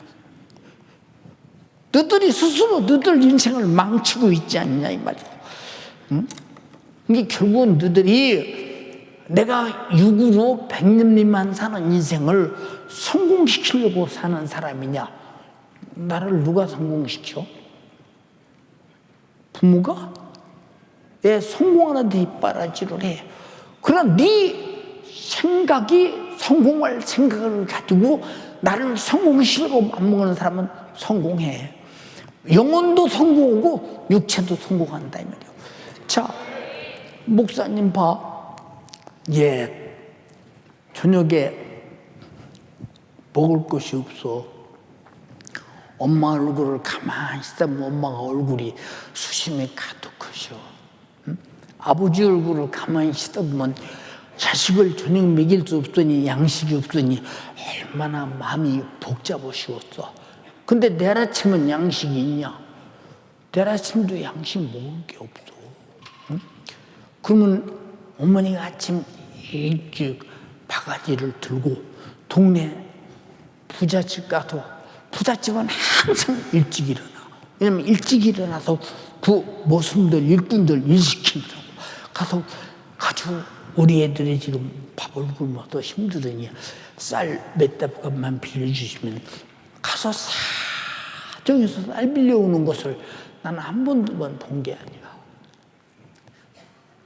너희들이 스스로 너희들 인생을 망치고 있지 않냐 이 말이야. 응? 이게 결국은 너희들이 내가 육으로 백년미만 사는 인생을 성공시키려고 사는 사람이냐? 나를 누가 성공시켜? 부모가? 왜 성공하는데 뒷바라지를 해? 그러나 네 생각이 성공할 생각을 가지고 나를 성공시키려고 맘먹는 사람은 성공해. 영혼도 성공하고 육체도 성공한다 이 말이에요. 자, 목사님 봐. 예, 저녁에 먹을 것이 없어. 엄마 얼굴을 가만히 있다 보면 엄마가 얼굴이 수심이 가득하셔. 응? 아버지 얼굴을 가만히 있다 보면 자식을 저녁 먹일 수 없으니 양식이 없으니 얼마나 마음이 복잡하시겠어. 근데 내일 아침은 양식이 있냐? 내일 아침도 양식 먹을 게 없어. 응? 그러면 어머니가 아침 일찍 바가지를 들고 동네 부잣집 가서, 부잣집은 항상 일찍 일어나. 왜냐면 일찍 일어나서 그 모습들, 일꾼들 일시키느라고 가서 아주 우리 애들이 지금 밥을 굶어서 힘들으니 쌀 몇 dab값만 빌려주시면 가서 사정해서 쌀 빌려오는 것을 나는 한 번도 본 게 아니야.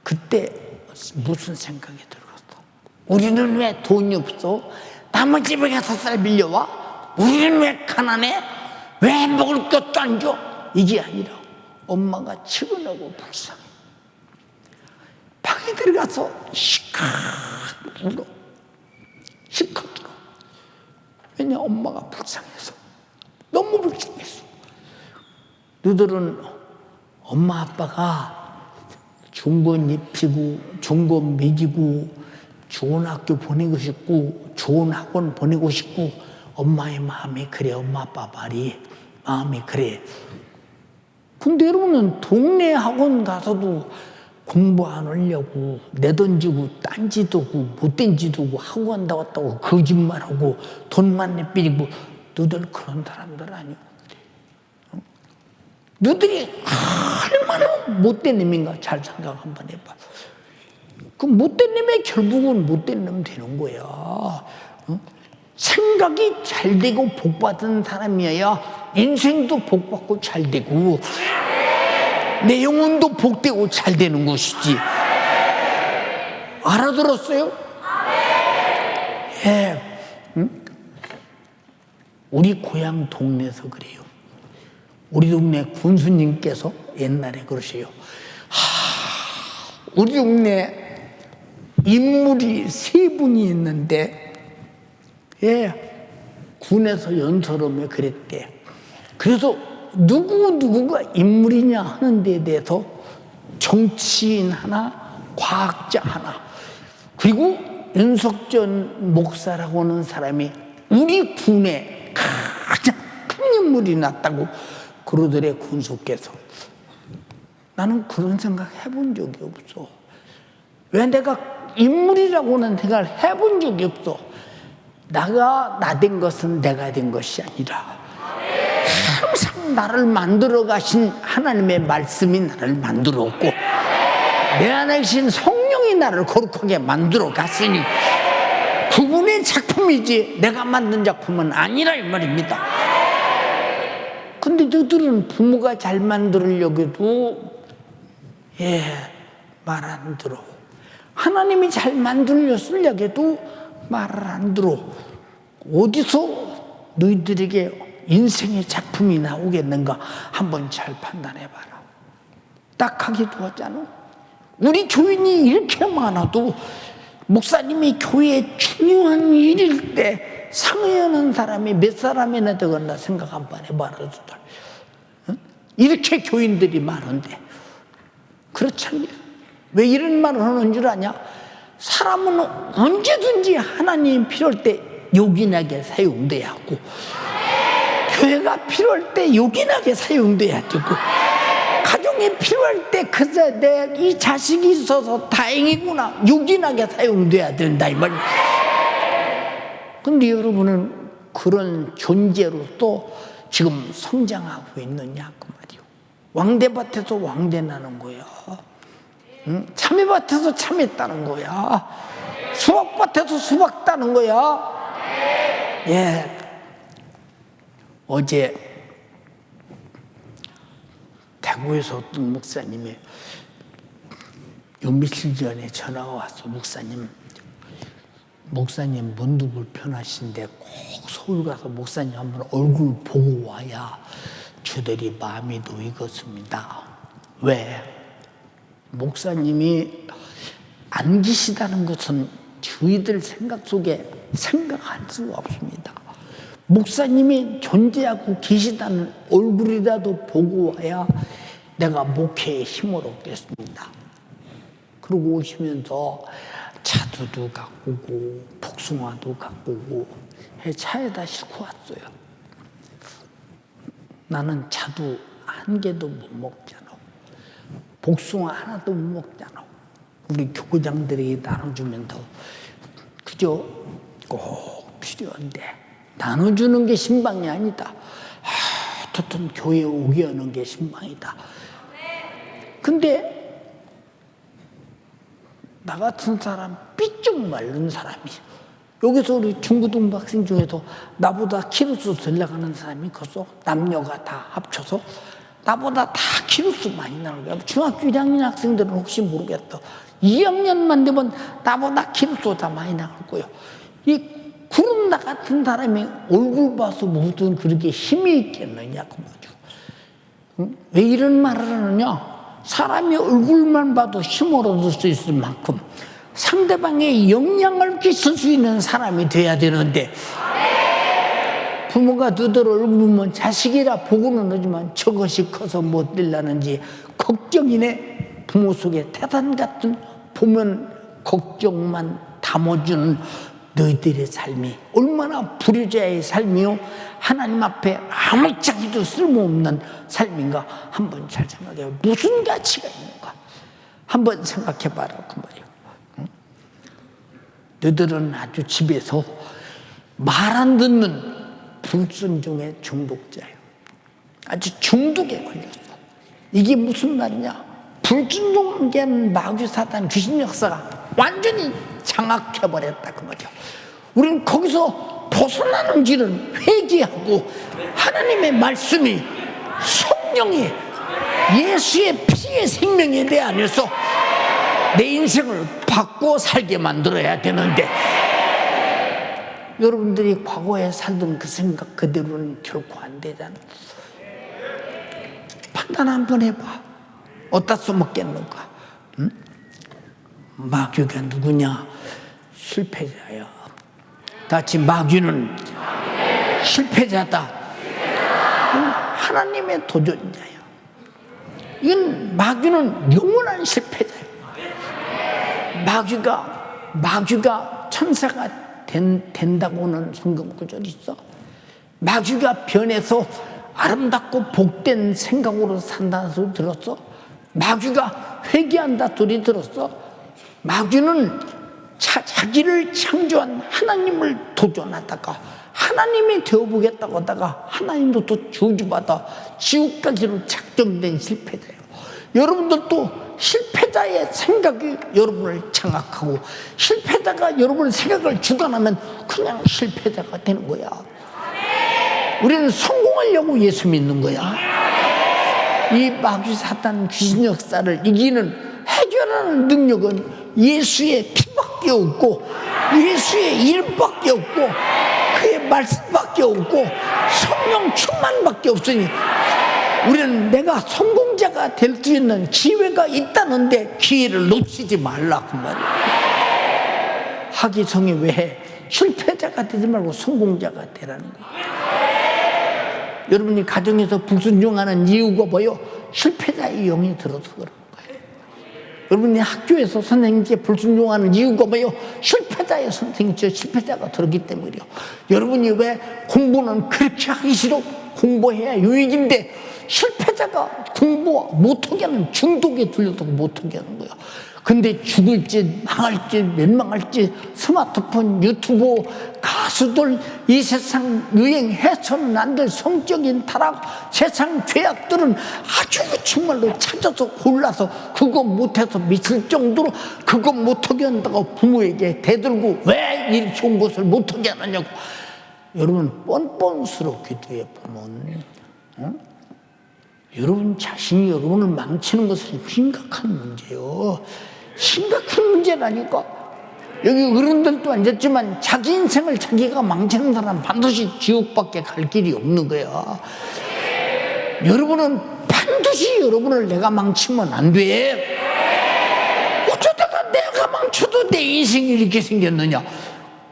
그때 무슨 생각이 들었어? 우리는 왜 돈이 없어? 남의 집에 가서 쌀 빌려와? 우리는 왜 가난해? 왜 먹을 것도 안 줘? 이게 아니라 엄마가 측은하고 불쌍해. 방에 들어가서 시커 울어. 시커 울어. 왜냐? 엄마가 불쌍해서. 너무 불쌍했어. 너희들은 엄마 아빠가 좋은 거 입히고 좋은 거 먹이고 좋은 학교 보내고 싶고 좋은 학원 보내고 싶고 엄마의 마음이 그래. 엄마 아빠 말이 마음이 그래. 근데 여러분은 동네 학원 가서도 공부 안 하려고 내던지고 딴짓도 하고 못된 짓도 하고 학원 나왔다고 거짓말하고 돈만 내삐리고 너들 그런 사람들 아니야. 너들이 얼마나 못된 놈인가 잘 생각 한번 해봐. 그 못된 놈이 결국은 못된 놈 되는 거야. 생각이 잘 되고 복 받은 사람이어야 인생도 복 받고 잘 되고 내 영혼도 복되고 잘 되는 것이지. 알아들었어요? 예. 응? 우리 고향 동네에서 그래요. 우리 동네 군수님께서 옛날에 그러세요. 우리 동네 인물이 3분이 있는데, 예, 군에서 연설하며 그랬대. 그래서 누구가 인물이냐 하는 데에 대해서 정치인 하나, 과학자 하나, 그리고 윤석전 목사라고 하는 사람이 우리 군에 가장 큰 인물이 났다고 그러더래, 군수께서. 나는 그런 생각 해본 적이 없어. 왜 내가 인물이라고는 생각을 해본 적이 없어. 나가 나 된 것은 내가 된 것이 아니라 항상 나를 만들어 가신 하나님의 말씀이 나를 만들었고 내 안에 계신 성령이 나를 거룩하게 만들어 갔으니 그분의 작품이지 내가 만든 작품은 아니라 이 말입니다. 근데 너희들은 부모가 잘 만들려고 해도 말 안 들어. 하나님이 잘 만들었으려고 해도 말을 안 들어. 어디서 너희들에게 인생의 작품이 나오겠는가 한번 잘 판단해봐라. 딱하게 두었잖아. 우리 교인이 이렇게 많아도 목사님이 교회에 중요한 일일 때 상의하는 사람이 몇 사람이나 되겠나 생각 한번 해봐라. 이렇게 교인들이 많은데 그렇잖아요. 왜 이런 말을 하는 줄 아냐? 사람은 언제든지 하나님 필요할 때 요긴하게 사용돼야 하고 교회가 필요할 때 요긴하게 사용돼야 되고 가정이 필요할 때 그저 내 이 자식이 있어서 다행이구나 요긴하게 사용돼야 된다 이 말이에요. 근데 여러분은 그런 존재로 또 지금 성장하고 있느냐 그 말이요. 왕대밭에서 왕대 나는 거야. 참외밭에서 참외 따는 거야. 수박밭에서 수박 따는 거야. 어제 대구에서 어떤 목사님이 요 며칠 전에 전화가 왔어. 목사님 몸도 불편하신데 꼭 서울 가서 목사님 한번 얼굴 보고 와야 저들이 마음이 놓이겠습니다. 왜? 목사님이 안 계시다는 것은 저희들 생각 속에 생각할 수가 없습니다. 목사님이 존재하고 계시다는 얼굴이라도 보고 와야 내가 목회에 힘을 얻겠습니다. 그러고 오시면서 자두도 갖고 오고 복숭아도 갖고 오고 차에다 싣고 왔어요. 나는 자두 한 개도 못 먹잖아. 복숭아 하나도 못 먹잖아. 우리 교구장들이 나눠주면서 그저 꼭 필요한데 나눠주는 게 신방이 아니다. 어떻든 교회에 오게 하는 게 신방이다. 근데 나 같은 사람 삐쩍 마른 사람이 여기서 우리 중고등부 학생 중에서 나보다 키로수 덜 나가는 사람이 있었어. 남녀가 다 합쳐서 나보다 다 키로수 많이 나는 거야. 중학교 1학년 학생들은 혹시 모르겠다. 2학년만 되면 나보다 키로수 다 많이 나갈 거예요. 이 구름 나 같은 사람이 얼굴 봐서 무슨 그렇게 힘이 있겠느냐 그 말이야. 왜 이런 말을 하느냐? 사람이 얼굴만 봐도 힘을 얻을 수 있을 만큼 상대방의 영향을 끼칠 수 있는 사람이 돼야 되는데 부모가 너들 얼굴 보면 자식이라 보고는 하지만 저것이 커서 못 될라는지 걱정이네. 부모 속에 태산 같은 보면 걱정만 담아주는 너희들의 삶이 얼마나 불효자의 삶이요 하나님 앞에 아무짝에도 쓸모없는 삶인가 한번 잘 생각해요. 무슨 가치가 있는가 한번 생각해봐라 그 말이에요. 너희들은 아주 집에서 말 안 듣는 불순종의 중독자예요. 아주 중독에 걸렸어. 이게 무슨 말이냐? 불순종된 마귀 사단 귀신 역사가 완전히 장악해버렸다 그 말이야. 우리는 거기서 벗어나는 길은 회개하고 하나님의 말씀이 성령이 예수의 피의 생명에 대해 안에서 내 인생을 바꿔 살게 만들어야 되는데 여러분들이 과거에 살던 그 생각 그대로는 결코 안 되잖아. 판단 한번 해봐. 어디다 써먹겠는가? 응? 마귀가 누구냐? 실패자야. 다시 마귀는 실패자다. 하나님의 도전자야. 이건 마귀는 영원한 실패자야. 마귀가 천사가 된다고는 성경 구절이 있어. 마귀가 변해서 아름답고 복된 생각으로 산다는 소리 들었어? 마귀가 회개한다 소리 들었어? 마귀는 자기를 창조한 하나님을 도전하다가 하나님이 되어보겠다고 하다가 하나님도 저주받아 지옥까지로 작정된 실패자예요. 여러분들도 실패자의 생각이 여러분을 장악하고 실패자가 여러분의 생각을 주관하면 그냥 실패자가 되는 거야. 우리는 성공하려고 예수 믿는 거야. 이 마귀 사탄 귀신 역사를 이기는 해결하는 능력은 예수의 피밖에 없고 예수의 일밖에 없고 그의 말씀밖에 없고 성령 충만밖에 없으니 우리는 내가 성공자가 될 수 있는 기회가 있다는데 기회를 놓치지 말라 그 말이에요. 하기성이 왜 해? 실패자가 되지 말고 성공자가 되라는 거예요. 여러분이 가정에서 불순종하는 이유가 뭐예요? 실패자의 영이 들어서 그런 거예요. 여러분이 학교에서 선생님께 불순종하는 이유가 뭐예요? 실패자의 선생님께 실패자가 들었기 때문이에요. 여러분이 왜 공부는 그렇게 하기 싫어? 공부해야 유익인데 실패자가 공부 못하게 하는 중독에 들려서 못하게 하는 거예요. 근데 죽을지 망할지 멸망할지 스마트폰, 유튜브, 가수들, 이 세상 유행해서는 안 될 성적인 타락, 세상 죄악들은 아주 정말로 찾아서 골라서 그거 못해서 미칠 정도로 그거 못하게 한다고 부모에게 대들고 왜 이 좋은 것을 못하게 하느냐고. 여러분 뻔뻔스러워 기도해 보면 여러분 자신이 여러분을 망치는 것은 심각한 문제예요. 심각한 문제라니까. 여기 어른들도 앉았지만 자기 인생을 자기가 망치는 사람 반드시 지옥밖에 갈 길이 없는 거야. 여러분은 반드시 여러분을 내가 망치면 안 돼. 어쩌다가 내가 망쳐도 내 인생이 이렇게 생겼느냐.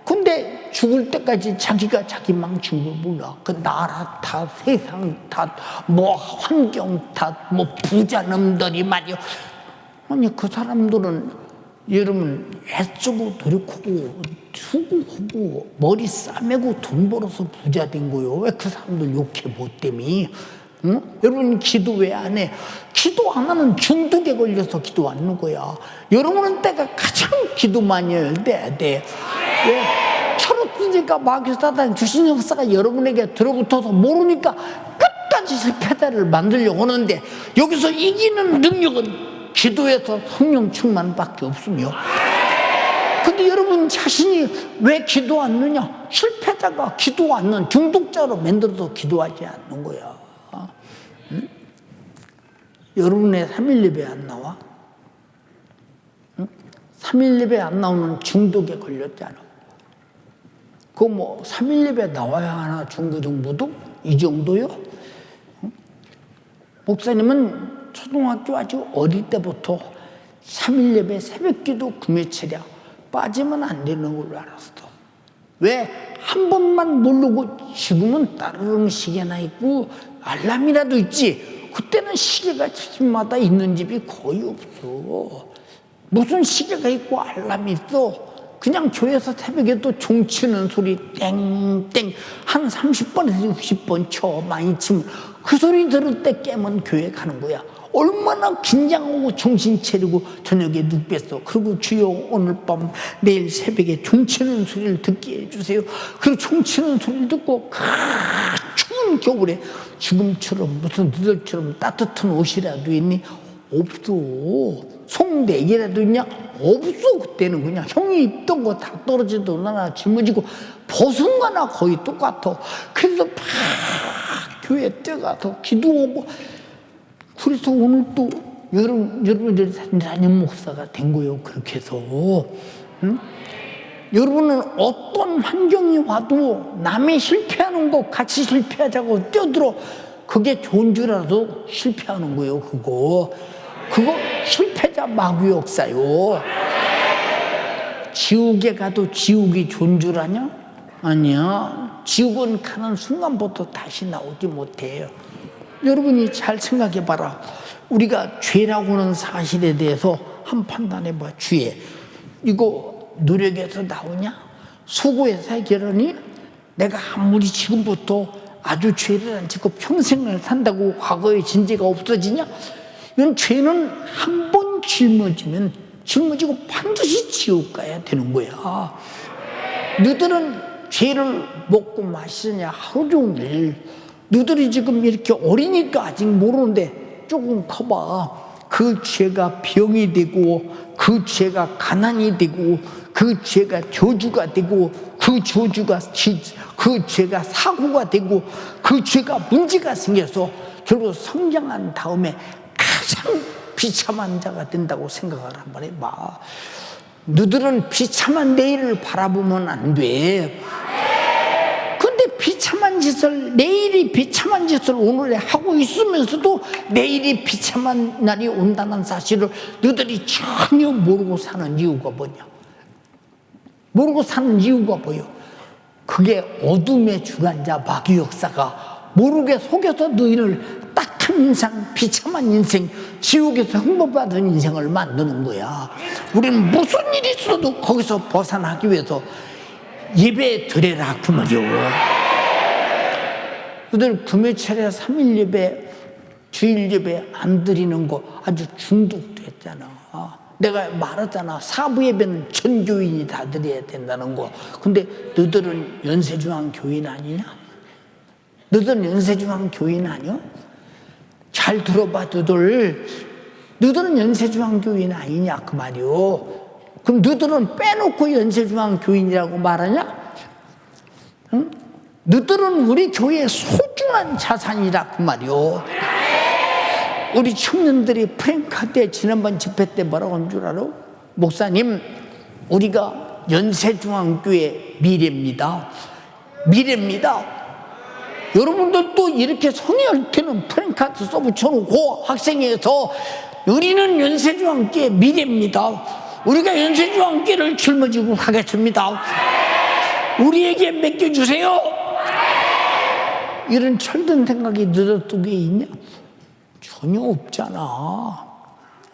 근데 죽을 때까지 자기가 자기 망친 걸 몰라. 그 나라 탓, 세상 탓, 뭐 환경 탓, 뭐 부자놈들이 말이야. 아니 그 사람들은 여러분 애쓰고 노력하고 수고하고 머리 싸매고 돈 벌어서 부자 된 거요. 왜 그 사람들 욕해 못 때문에? 응? 여러분 기도 왜 안 해? 기도 안 하면 중독에 걸려서 기도 안 하는 거야. 여러분은 때가 가장 기도 많이 해야 돼. 왜? 철없으니까 마귀 사탄 귀신 역사가 여러분에게 들어붙어서 모르니까 끝까지 실패자를 만들려고 하는데 여기서 이기는 능력은 기도에서 성령 충만밖에 없으며. 근데 여러분 자신이 왜 기도 않느냐? 실패자가 기도 않는 중독자로 만들어서 기도하지 않는 거야. 응? 여러분의 3일 예배 안 나와? 응? 3일 예배 안 나오면 중독에 걸렸잖아. 그 뭐 3일 예배 나와야 하나 중고등부도? 이 정도요? 응? 목사님은 초등학교 아주 어릴 때부터 3일 예배 새벽기도 금요철야 빠지면 안 되는 걸로 알았어. 왜? 한 번만 모르고 지금은 따르릉 시계나 있고 알람이라도 있지. 그때는 시계가 집마다 있는 집이 거의 없어. 무슨 시계가 있고 알람이 있어. 그냥 교회에서 새벽에도 종 치는 소리 땡땡 한 30번에서 60번 쳐. 많이 치면 그 소리 들을 때 깨면 교회 가는 거야. 얼마나 긴장하고 정신 차리고 저녁에 눕 뺐어. 그리고 주여 오늘 밤 내일 새벽에 종 치는 소리를 듣게 해주세요. 그리고 종 치는 소리를 듣고 추운 겨울에 지금처럼 무슨 너들처럼 따뜻한 옷이라도 있니? 없어. 송대기라도 있냐? 없어. 그때는 그냥 형이 입던 거 다 떨어지도 나나 짊어지고 벗은 거나 거의 똑같아. 그래서 막 교회 뛰어가서 기도하고. 그래서 오늘 또 여러분들이 담임 목사가 된 거예요. 그렇게 해서. 응? 여러분은 어떤 환경이 와도 남이 실패하는 거 같이 실패하자고 뛰어들어. 그게 좋은 줄 알아도 실패하는 거예요. 그거 실패자 마귀 역사요. 지옥에 가도 지옥이 좋은 줄 아냐? 아니야. 지옥은 가는 순간부터 다시 나오지 못해요. 여러분이 잘 생각해봐라. 우리가 죄라고 하는 사실에 대해서 한 판단해봐. 죄 이거 노력해서 나오냐? 수고해서 해결하니? 내가 아무리 지금부터 아주 죄를 안 짓고 평생을 산다고 과거의 진죄가 없어지냐? 이건 죄는 한 번 짊어지면 짊어지고 반드시 지옥 가야 되는 거야. 너들은 죄를 먹고 마시냐 하루 종일. 너들이 지금 이렇게 어리니까 아직 모르는데 조금 커봐. 그 죄가 병이 되고 그 죄가 가난이 되고 그 죄가 저주가 되고 그 저주가 그 죄가 사고가 되고 그 죄가 문제가 생겨서 결국 성장한 다음에 가장 비참한 자가 된다고 생각을 한번 해봐. 너희들은 비참한 내일을 바라보면 안 돼. 근데 비참한 짓을, 내일이 비참한 짓을 오늘에 하고 있으면서도 내일이 비참한 날이 온다는 사실을 너희들이 전혀 모르고 사는 이유가 뭐냐? 모르고 사는 이유가 뭐요? 그게 어둠의 주관자 마귀 역사가 모르게 속여서 너희를 딱한 인생, 비참한 인생, 지옥에서 흠모받은 인생을 만드는 거야. 우리는 무슨 일이 있어도 거기서 벗어나기 위해서 예배 드려라 그 말이요. 너희들 금요일에 3일 예배, 주일 예배 안 드리는 거 아주 중독됐잖아. 내가 말하잖아. 사부 예배는 전 교인이 다 드려야 된다는 거. 근데 너희들은 연세중앙 교인 아니냐? 너희들은 연세중앙 교인 아니야? 잘 들어봐. 너희들은 연세중앙 교인 아니냐 그 말이요. 그럼 너희들은 빼놓고 연세중앙 교인이라고 말하냐? 응? 너희들은 우리 교회의 소중한 자산이라 그 말이요. 우리 청년들이 프랭카 때 지난번 집회 때 뭐라고 한 줄 알아? 목사님, 우리가 연세중앙교회 미래입니다. 미래입니다. 여러분들도 이렇게 성의 얽히는 프랭카드 써붙여놓고 학생회에서 우리는 연세중앙교회 미래입니다. 우리가 연세중앙교회를 짊어지고 가겠습니다. 우리에게 맡겨주세요. 이런 철든 생각이 너희 속에 있냐? 전혀 없잖아.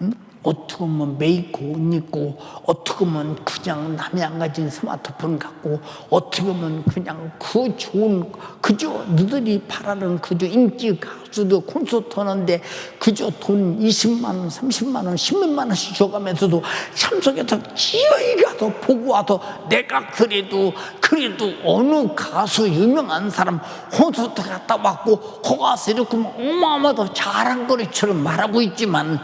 응? 어떻게 하면 메이크 옷 입고, 어떻게 하면 그냥 남이 안 가진 스마트폰 갖고, 어떻게 하면 그냥 그 좋은, 그저 너희들이 바라는 그저 인기 가수도 콘서트 하는데 그저 돈 20만 원, 30만 원, 10몇만 원씩 줘가면서도 참석해서 기어이 가서 보고 와서 내가 그래도 어느 가수 유명한 사람 콘서트 갔다 왔고 거기 가서 이렇게 어마어마하게 잘한 거리처럼 말하고 있지만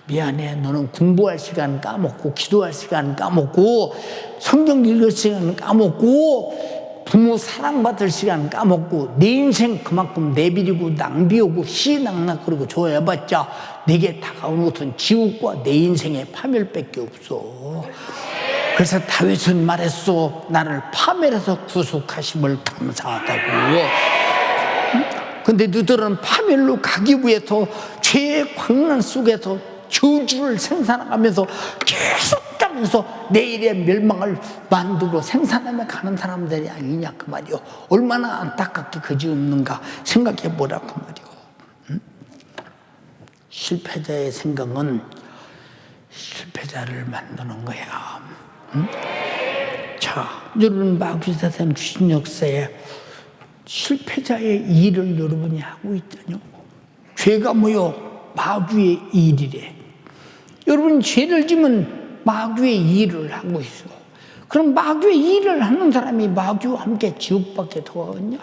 미안해, 너는 공부할 시간 까먹고 기도할 시간 까먹고 성경 읽을 시간 까먹고 부모 사랑받을 시간 까먹고 내 인생 그만큼 내비리고 낭비하고 희낙낙거리고 좋아해봤자 내게 다가오는 것은 지옥과 내 인생의 파멸밖에 없어. 그래서 다윗은 말했어. 나를 파멸해서 구속하심을 감사하다고. 근데 너희들은 파멸로 가기 위해서 죄의 광란 속에서 저주를 생산하면서 계속 가면서 내일의 멸망을 만들고 생산하며 가는 사람들이 아니냐 그 말이요. 얼마나 안타깝게 그지없는가 생각해 보라 그 말이요. 응? 실패자의 생각은 실패자를 만드는 거야. 응? 자, 여러분 마귀사상 주신 역사에 실패자의 일을 여러분이 하고 있잖아요. 죄가 뭐요? 마귀의 일이래. 여러분 죄를 지면 마귀의 일을 하고 있어. 그럼 마귀의 일을 하는 사람이 마귀와 함께 지옥밖에 더 가겠냐?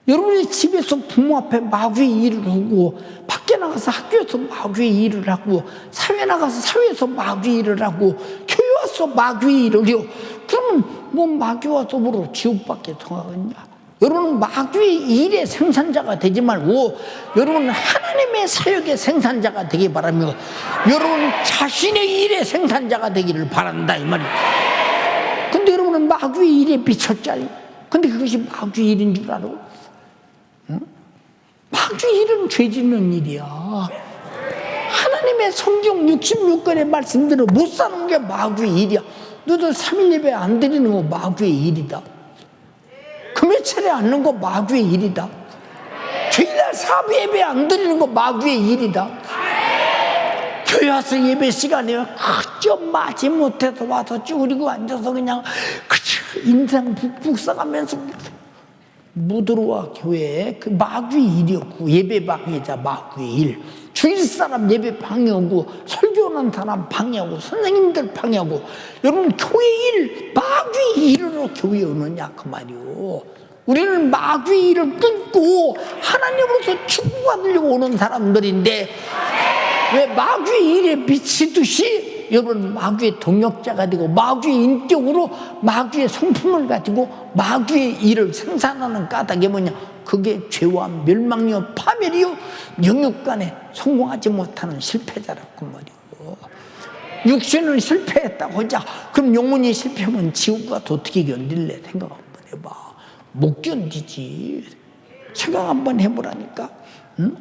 여러분이 집에서 부모 앞에 마귀의 일을 하고 밖에 나가서 학교에서 마귀의 일을 하고 사회 나가서 사회에서 마귀의 일을 하고 교회 와서 마귀의 일을 해요. 그러면 뭐 마귀와 더불어 지옥밖에 더 가겠냐? 여러분은 마귀의 일의 생산자가 되지 말고 여러분은 하나님의 사역의 생산자가 되기 바라며 여러분 자신의 일의 생산자가 되기를 바란다 이 말이에요. 근데 여러분은 마귀의 일에 미쳤잖아요. 근데 그것이 마귀의 일인 줄 알아? 응? 마귀의 일은 죄 짓는 일이야. 하나님의 성경 66권의 말씀대로 못 사는 게 마귀의 일이야. 너도 3일 예배 안 드리는 거 마귀의 일이다. 금요일에 앉는 거 마귀의 일이다. 주일날 사부 예배 안 드리는 거 마귀의 일이다. 교회 와서 예배 시간에 그저 마지 못해서 와서 쭈그리고 앉아서 그냥 그저 인상 북북 써가면서 못 들어와 교회에. 그 마귀의 일이었고 예배 방해자 마귀의 일. 주일 사람 예배 방해하고 설교하는 사람 방해하고 선생님들 방해하고 여러분 교회 일 마귀의 일으로 교회에 오느냐 그 말이오. 우리는 마귀의 일을 끊고 하나님으로서 축복받으려고 오는 사람들인데 왜 마귀의 일에 미치듯이 여러분 마귀의 동역자가 되고 마귀의 인격으로 마귀의 성품을 가지고 마귀의 일을 생산하는 까닭이 뭐냐? 그게 죄와 멸망이요 파멸이요 영육간에 성공하지 못하는 실패자라고 말이요. 육신은 실패했다고 하자. 그럼 영혼이 실패하면 지옥과 어떻게 견딜래? 생각 한번 해봐. 못 견디지. 생각 한번 해보라니까. 응?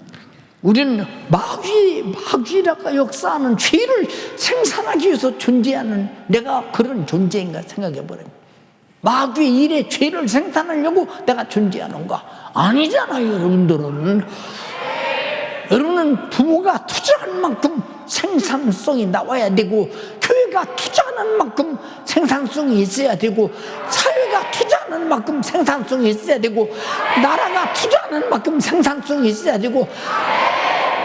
우리는 마귀라가 역사하는 죄를 생산하기 위해서 존재하는 내가 그런 존재인가 생각해보라면 마귀의 일에 죄를 생산하려고 내가 존재하는가? 아니잖아요. 여러분은 부모가 투자한 만큼 생산성이 나와야 되고 교회가 투자하는 만큼 생산성이 있어야 되고 사회가 투자하는 만큼 생산성이 있어야 되고 나라가 투자하는 만큼 생산성이 있어야 되고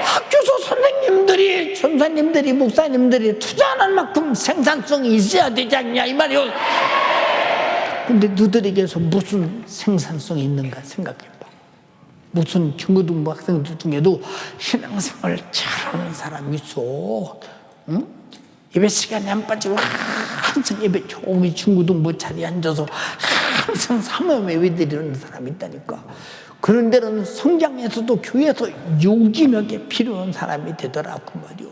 학교에서 선생님들이 전사님들이 목사님들이 투자하는 만큼 생산성이 있어야 되지 않냐 이 말이요. 근데 너들에게서 무슨 생산성이 있는가 생각해봐. 무슨 중고등부 학생들 중에도 신앙생활 잘하는 사람이 있어. 응? 예배 시간에 안 빠지고 항상 예배 조기 중고등부 자리에 앉아서 항상 사모임 예배 드리는 사람이 있다니까. 그런 데는 성장에서도 교회에서 유기력이 필요한 사람이 되더라고 말이오.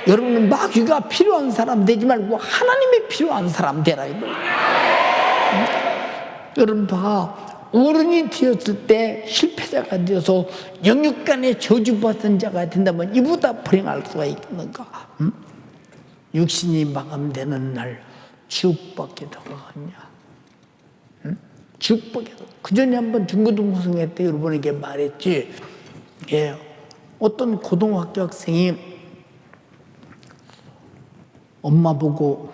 여러분은 마귀가 필요한 사람 되지 말고 하나님이 필요한 사람 되라 이거예요. 응? 여러분 봐. 어른이 되었을 때 실패자가 되어서 영육간에 저주받은 자가 된다면 이보다 불행할 수가 있는가? 응? 육신이 마감되는 날 지옥밖에 더 가겠냐? 응? 지옥밖에 더. 그 전에 한번 중고등학생 때 여러분에게 말했지. 예, 어떤 고등학교 학생이 엄마 보고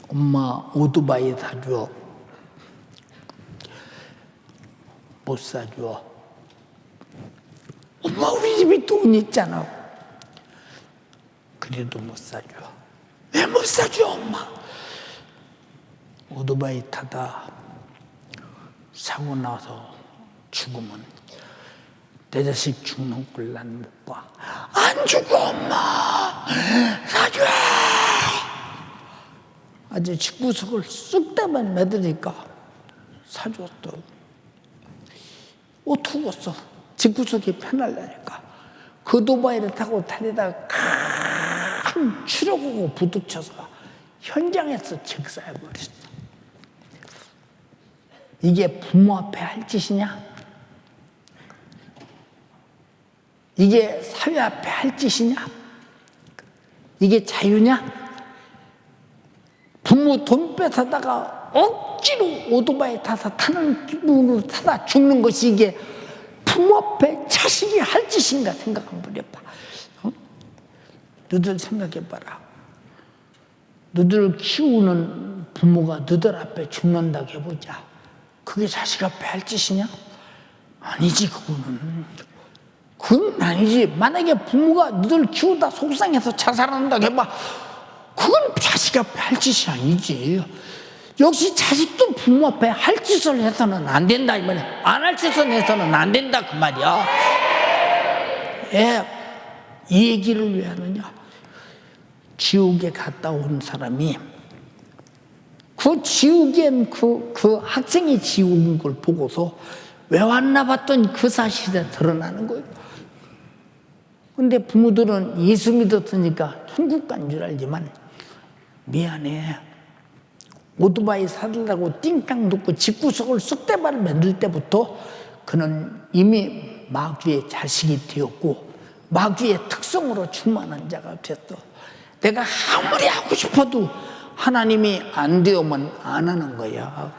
엄마 오토바이 사줘. 못 사줘. 엄마 우리 집에 돈 있잖아. 그래도 못 사줘. 왜 못 사줘 엄마? 오토바이 타다 사고 나서 죽으면 내 자식 죽는 꼴 난 못 봐. 안 죽어 엄마. 사줘. 아주 집구석을 쑥대만 매드니까 사줬어. 어투었어. 집구석이 편하려니까. 그 오토바이를 타고 다니다가 큰 추력하고 부딪혀서 현장에서 즉사해버렸어. 이게 부모 앞에 할 짓이냐? 이게 사회 앞에 할 짓이냐? 이게 자유냐? 부모 돈 뺏어다가 억지로 오토바이 타서 타는 기분으로 타다 죽는 것이 이게 부모 앞에 자식이 할 짓인가 생각 한번 해봐. 어? 너들 생각해봐라. 너들 키우는 부모가 너들 앞에 죽는다고 해보자. 그게 자식 앞에 할 짓이냐? 아니지. 그건 아니지. 만약에 부모가 너들 키우다 속상해서 자살한다고 해봐. 그건 자식 앞에 할 짓이 아니지. 역시 자식도 부모 앞에 할 짓을 해서는 안 된다 이 말이야. 안 할 짓을 해서는 안 된다 그 말이야. 예, 이 얘기를 왜 하느냐? 지옥에 갔다 온 사람이 그 지옥엔 그 학생이 지옥인 걸 보고서 왜 왔나 봤더니 그 사실이 드러나는 거예요. 근데 부모들은 예수 믿었으니까 천국 간 줄 알지만 미안해. 오토바이 사달라고 띵땅 놓고 집구석을 쑥대발을 만들 때부터 그는 이미 마귀의 자식이 되었고 마귀의 특성으로 충만한 자가 됐어. 내가 아무리 하고 싶어도 하나님이 안 되면 안 하는 거야.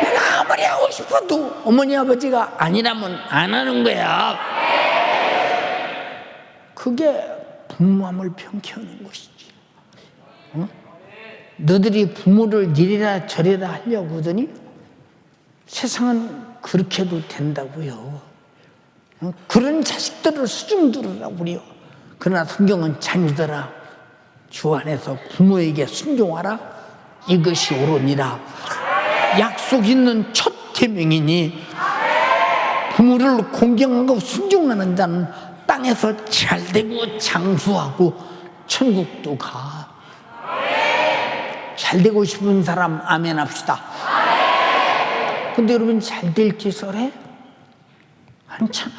내가 아무리 하고 싶어도 어머니 아버지가 아니라면 안 하는 거야. 그게 부모함을 병케하는 것이지. 어? 너들이 부모를 이리라 저리라 하려고 하더니 세상은 그렇게도 된다고요. 그런 자식들을 수중 들으라고 그래요. 그러나 성경은 자녀들아 주 안에서 부모에게 순종하라. 이것이 옳으니라. 약속 있는 첫 계명이니 부모를 공경하고 순종하는 자는 땅에서 잘되고 장수하고 천국도 가. 잘 되고 싶은 사람 아멘 합시다. 근데 여러분 잘 될 짓을 해? 않잖아.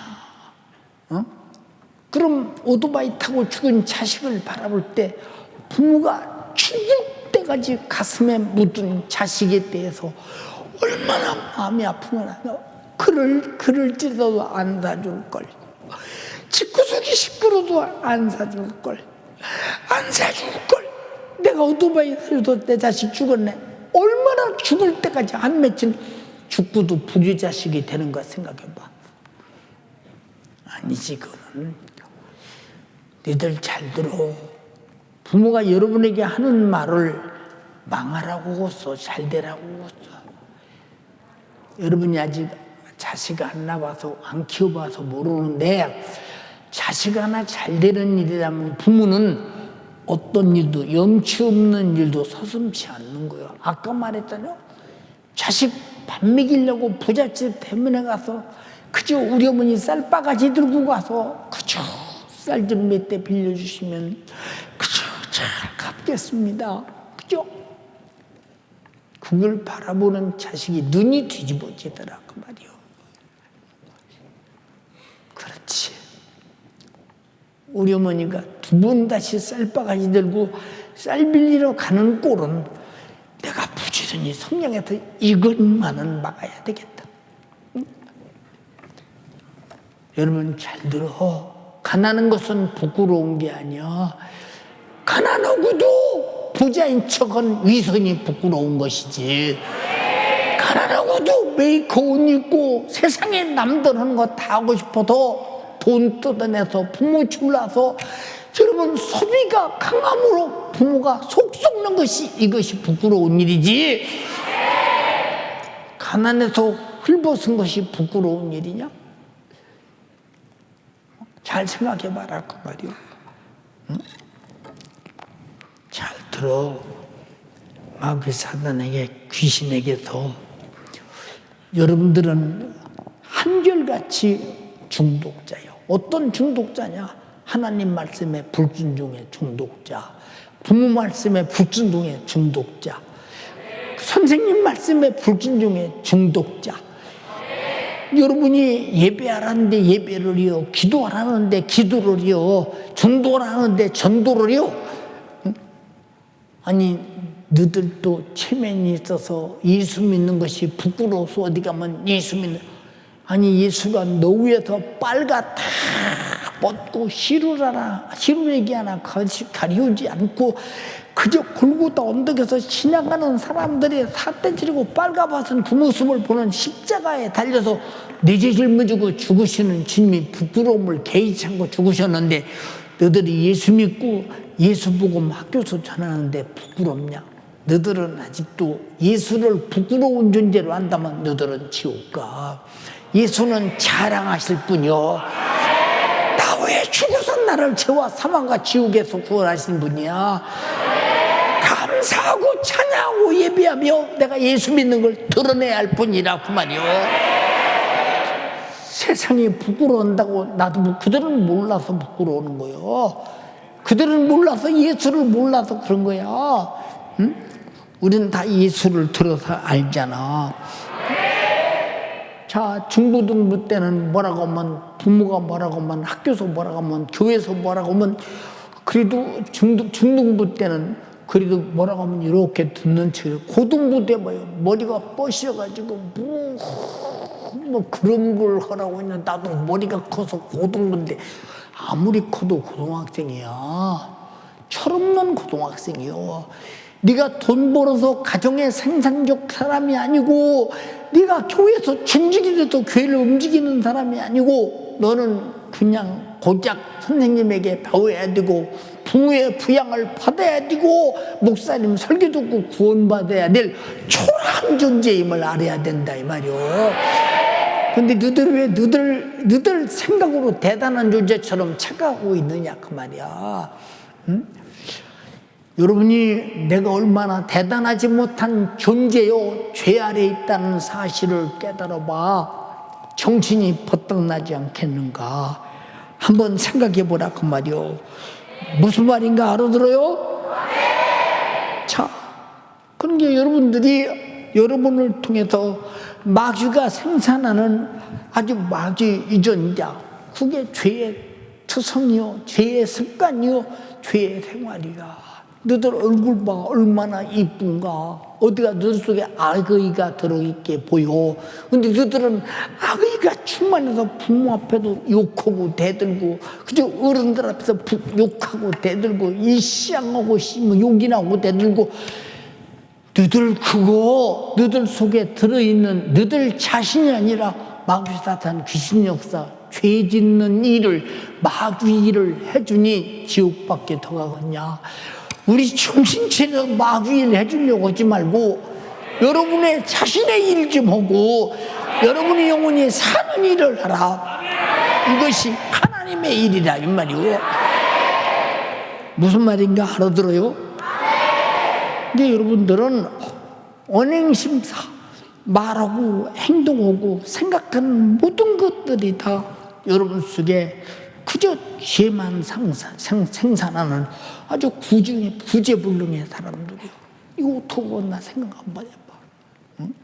그럼 오토바이 타고 죽은 자식을 바라볼 때 부모가 죽을 때까지 가슴에 묻은 자식에 대해서 얼마나 마음이 아프구나. 그를 찔러도 안 사줄 걸. 집구석이 시끄러도 안 사줄 걸. 안 사줄 걸. 내가 오토바이 사줘도 내 자식 죽었네. 얼마나 죽을 때까지 안 맺힌 죽고도 불의 자식이 되는 거 생각해봐. 아니지, 그거는. 너희들 잘 들어. 부모가 여러분에게 하는 말을 망하라고 써, 잘 되라고 써. 여러분이 아직 자식 안 낳아서 안 키워봐서 모르는데 자식 하나 잘 되는 일이라면 부모는 어떤 일도 염치 없는 일도 서슴지 않는 거예요. 아까 말했잖아요. 자식 밥 먹이려고 부잣집 대문에 가서 그저 우리 어머니 쌀바가지 들고 가서 그저 쌀 좀 몇 대 빌려주시면 그저 잘 갚겠습니다. 그죠? 그걸 바라보는 자식이 눈이 뒤집어지더라 그 말이요. 그렇지. 우리 어머니가 두 번 다시 쌀바가지 들고 쌀 빌리러 가는 꼴은 내가 부지런히 성령에서 이것만은 막아야 되겠다. 응? 여러분 잘 들어. 가난한 것은 부끄러운 게 아니야. 가난하고도 부자인 척은 위선이 부끄러운 것이지. 가난하고도 메이크업 옷 입고 세상에 남들 하는 거 다 하고 싶어도 돈 뜯어내서 부모 출라서 여러분 소비가 강함으로 부모가 속 썩는 것이 이것이 부끄러운 일이지. 가난해서 흘벗은 것이 부끄러운 일이냐? 잘 생각해봐라 그 말이요. 응? 잘 들어. 마귀 사단에게 귀신에게서 여러분들은 한결같이 중독자예요. 어떤 중독자냐? 하나님 말씀에 불순종의 중독자, 부모 말씀에 불순종의 중독자, 선생님 말씀에 불순종의 중독자. 여러분이 예배하라는데 예배를요, 기도하라는데 기도를요, 전도하라는데 전도를요. 아니 너들도 체면이 있어서 예수 믿는 것이 부끄러워서 어디 가면 예수 믿는, 아니 예수가 너 위에서 빨가 다 벗고 시루레기 하나 가리우지 않고 그저 골고다 언덕에서 지나가는 사람들이 사태 치르고 빨가벗은 그 모습을 보는 십자가에 달려서 내 죄 짊어지고 죽으시는 주님이 부끄러움을 개의치 않고 죽으셨는데 너들이 예수 믿고 예수 복음 학교에서 전하는데 부끄럽냐? 너들은 아직도 예수를 부끄러운 존재로 한다면 너들은 지옥 가. 예수는 자랑하실 분이요, 나 왜 죽어서 나를 죄와 사망과 지옥에서 구원하신 분이야. 감사하고 찬양하고 예배하며 내가 예수 믿는 걸 드러내야 할 뿐이라 그 말이요. 세상이 부끄러운다고 나도 그들은 몰라서 부끄러우는 거예요. 그들은 몰라서 예수를 몰라서 그런 거야. 응? 우리는 다 예수를 들어서 알잖아. 자, 중고등부 때는 뭐라고 하면, 부모가 뭐라고 하면, 학교에서 뭐라고 하면, 교회에서 뭐라고 하면, 그래도 중등부 때는 그래도 뭐라고 하면 이렇게 듣는 척해요. 고등부 때 뭐예요? 머리가 뻗어가지고 뭐 그런 걸 하라고 했는데 나도 머리가 커서 고등부인데 아무리 커도 고등학생이야. 철없는 고등학생이요. 네가 돈 벌어서 가정의 생산적 사람이 아니고, 네가 교회에서 전직이 돼도 교회를 움직이는 사람이 아니고, 너는 그냥 고작 선생님에게 배워야 되고 부모의 부양을 받아야 되고 목사님 설교 듣고 구원받아야 될 초라한 존재임을 알아야 된다 이 말이오. 근데 너들 왜 너들 생각으로 대단한 존재처럼 착각하고 있느냐 그 말이야. 응? 여러분이 내가 얼마나 대단하지 못한 존재요, 죄 아래 있다는 사실을 깨달아봐 정신이 버떡나지 않겠는가. 한번 생각해 보라 그 말이요. 무슨 말인가 알아들어요? 자, 그러니까 여러분들이 여러분을 통해서 마귀가 생산하는 아주 마귀 유전자, 그게 죄의 특성이요, 죄의 습관이요, 죄의 생활이야. 너들 얼굴 봐, 얼마나 이쁜가. 어디가 너들 속에 악의가 들어있게 보여. 근데 너들은 악의가 충만해서 부모 앞에도 욕하고 대들고, 그저 어른들 앞에서 욕하고 대들고, 일시양하고 욕이나 하고 대들고, 너들 그거, 너들 속에 들어있는 너들 자신이 아니라 마귀 사탄 귀신 역사, 죄 짓는 일을, 마귀 일을 해주니 지옥밖에 더 가겠냐. 우리 정신 차려 마귀 일 해주려고 하지 말고 여러분의 자신의 일 좀 하고 여러분의 영혼이 사는 일을 하라. 이것이 하나님의 일이라 이 말이고. 무슨 말인가 알아들어요? 근데 여러분들은 언행심사, 말하고 행동하고 생각하는 모든 것들이 다 여러분 속에 그저 죄만 생산하는 아주 구제불능의 사람들이요. 이거 어떡하고 나 생각 한번 해봐. 응?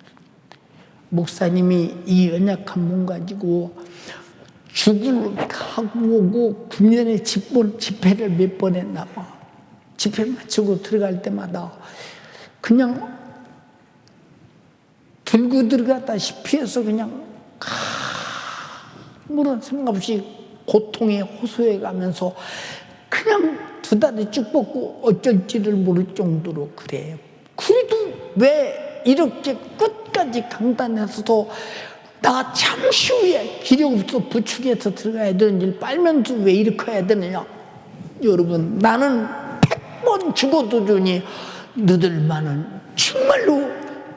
목사님이 이 연약한 몸 가지고 죽을 각오하고 금년에 집회를 몇 번 했나 봐. 집회 마치고 들어갈 때마다 그냥 들고 들어갔다시피 해서 그냥 아무런 생각 없이 고통에 호소해 가면서 그냥 두 다리 쭉 뻗고 어쩔지를 모를 정도로 그래요. 그래도 왜 이렇게 끝까지 강단에서도 나 잠시 후에 기력 없어 부축해서 들어가야 되는 일 빨면서 왜 이렇게 해야 되느냐. 여러분, 나는 100번 죽어도 좋으니 너들만은 정말로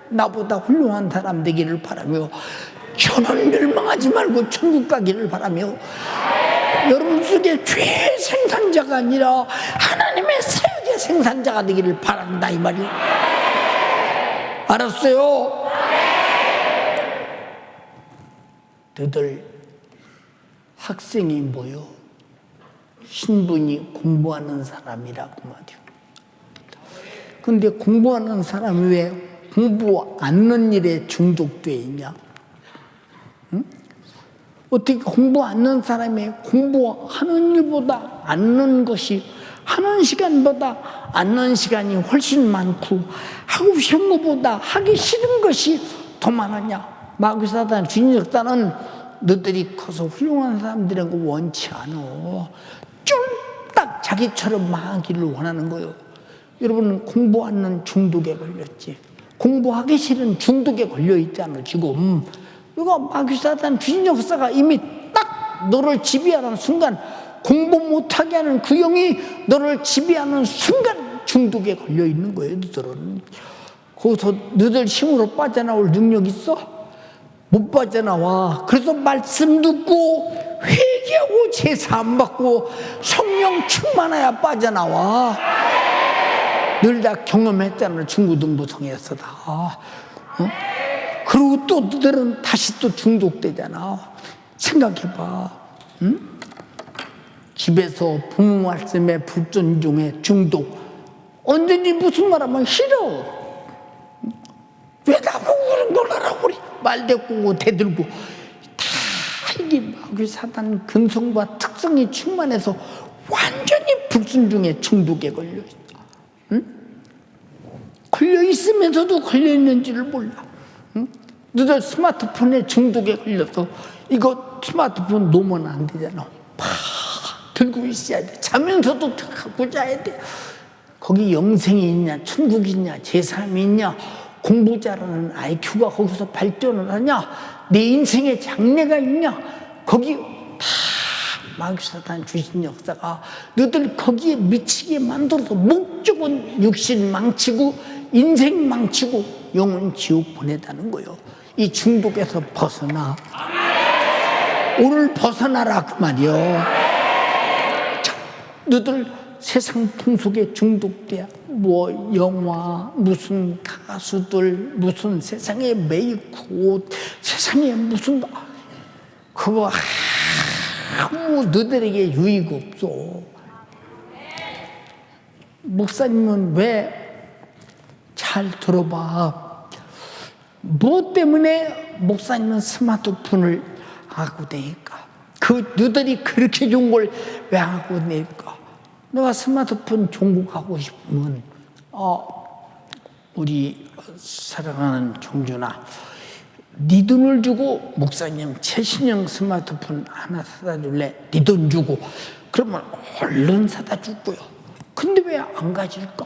나보다 훌륭한 사람 되기를 바라며 천원 멸망하지 말고 천국 가기를 바라며 여러분 속에 죄의 생산자가 아니라 하나님의 사역의 생산자가 되기를 바란다 이 말이에요. 알았어요? 너들 학생이 뭐요? 신분이 공부하는 사람이라고 말이요. 근데 공부하는 사람이 왜 공부 않는 일에 중독돼 있냐? 응? 어떻게 공부 않는 사람이 공부하는 일보다 않는 것이 하는 시간보다 않는 시간이 훨씬 많고 하고 싶은 것보다 하기 싫은 것이 더 많았냐? 마귀 사단 주인 역사는 너들이 커서 훌륭한 사람들인 거 원치 않아. 쫄딱 자기처럼 망하기를 원하는 거예요. 여러분은 공부 않는 중독에 걸렸지. 공부하기 싫은 중독에 걸려 있잖아 지금. 이거 마귀 사단 주인 역사가 이미 딱 너를 지배하는 순간, 공부 못하게 하는 그 영이 너를 지배하는 순간 중독에 걸려 있는 거예요. 너들은 거기서 너들 힘으로 빠져나올 능력 있어? 못 빠져나와. 그래서 말씀 듣고 회개하고 제사 안 받고 성령 충만해야 빠져나와. 늘 다 경험했잖아. 중고등부성에서 다. 어? 그리고 또 너들은 다시 또 중독되잖아. 생각해봐. 응? 집에서 부모 말씀에 불존중에 중독. 언제든지 무슨 말하면 싫어. 왜 나보고 그런 걸 하라고 그래. 말대꾸고 대들고. 다 이게 마귀 사단 근성과 특성이 충만해서 완전히 불순종의 중독에 걸려있어. 응? 걸려있으면서도 걸려있는지를 몰라. 응? 너들 스마트폰에 중독에 걸려서 이거 스마트폰 놓으면 안 되잖아. 팍 들고 있어야 돼. 자면서도 갖고 자야 돼. 거기 영생이 있냐, 천국이 있냐, 제3이 있냐, 공부 잘하는 IQ가 거기서 발전을 하냐, 내 인생에 장래가 있냐, 거기 다 마귀 사탄 주신 역사가 너들 거기에 미치게 만들어서 목적은 육신 망치고 인생 망치고 영혼 지옥 보내다는 거예요. 이 중독에서 벗어나. 오늘 벗어나라 그 말이요. 자, 너들 세상 풍속에 중독돼. 뭐 영화, 무슨 가수들, 무슨 세상에 메이크업, 세상에 무슨 그거 아무 너들에게 유익 없어. 목사님은 왜, 잘 들어봐. 뭐 때문에 목사님은 스마트폰을 하고 다닐까? 너희들이 그렇게 좋은 걸 왜 하고 다닐까? 내가 스마트폰 종국하고 싶으면 우리 사랑하는 종준아, 네 돈을 주고 목사님 최신형 스마트폰 하나 사다 줄래? 네 돈 주고. 그러면 얼른 사다 줄 거야. 근데 왜 안 가질까?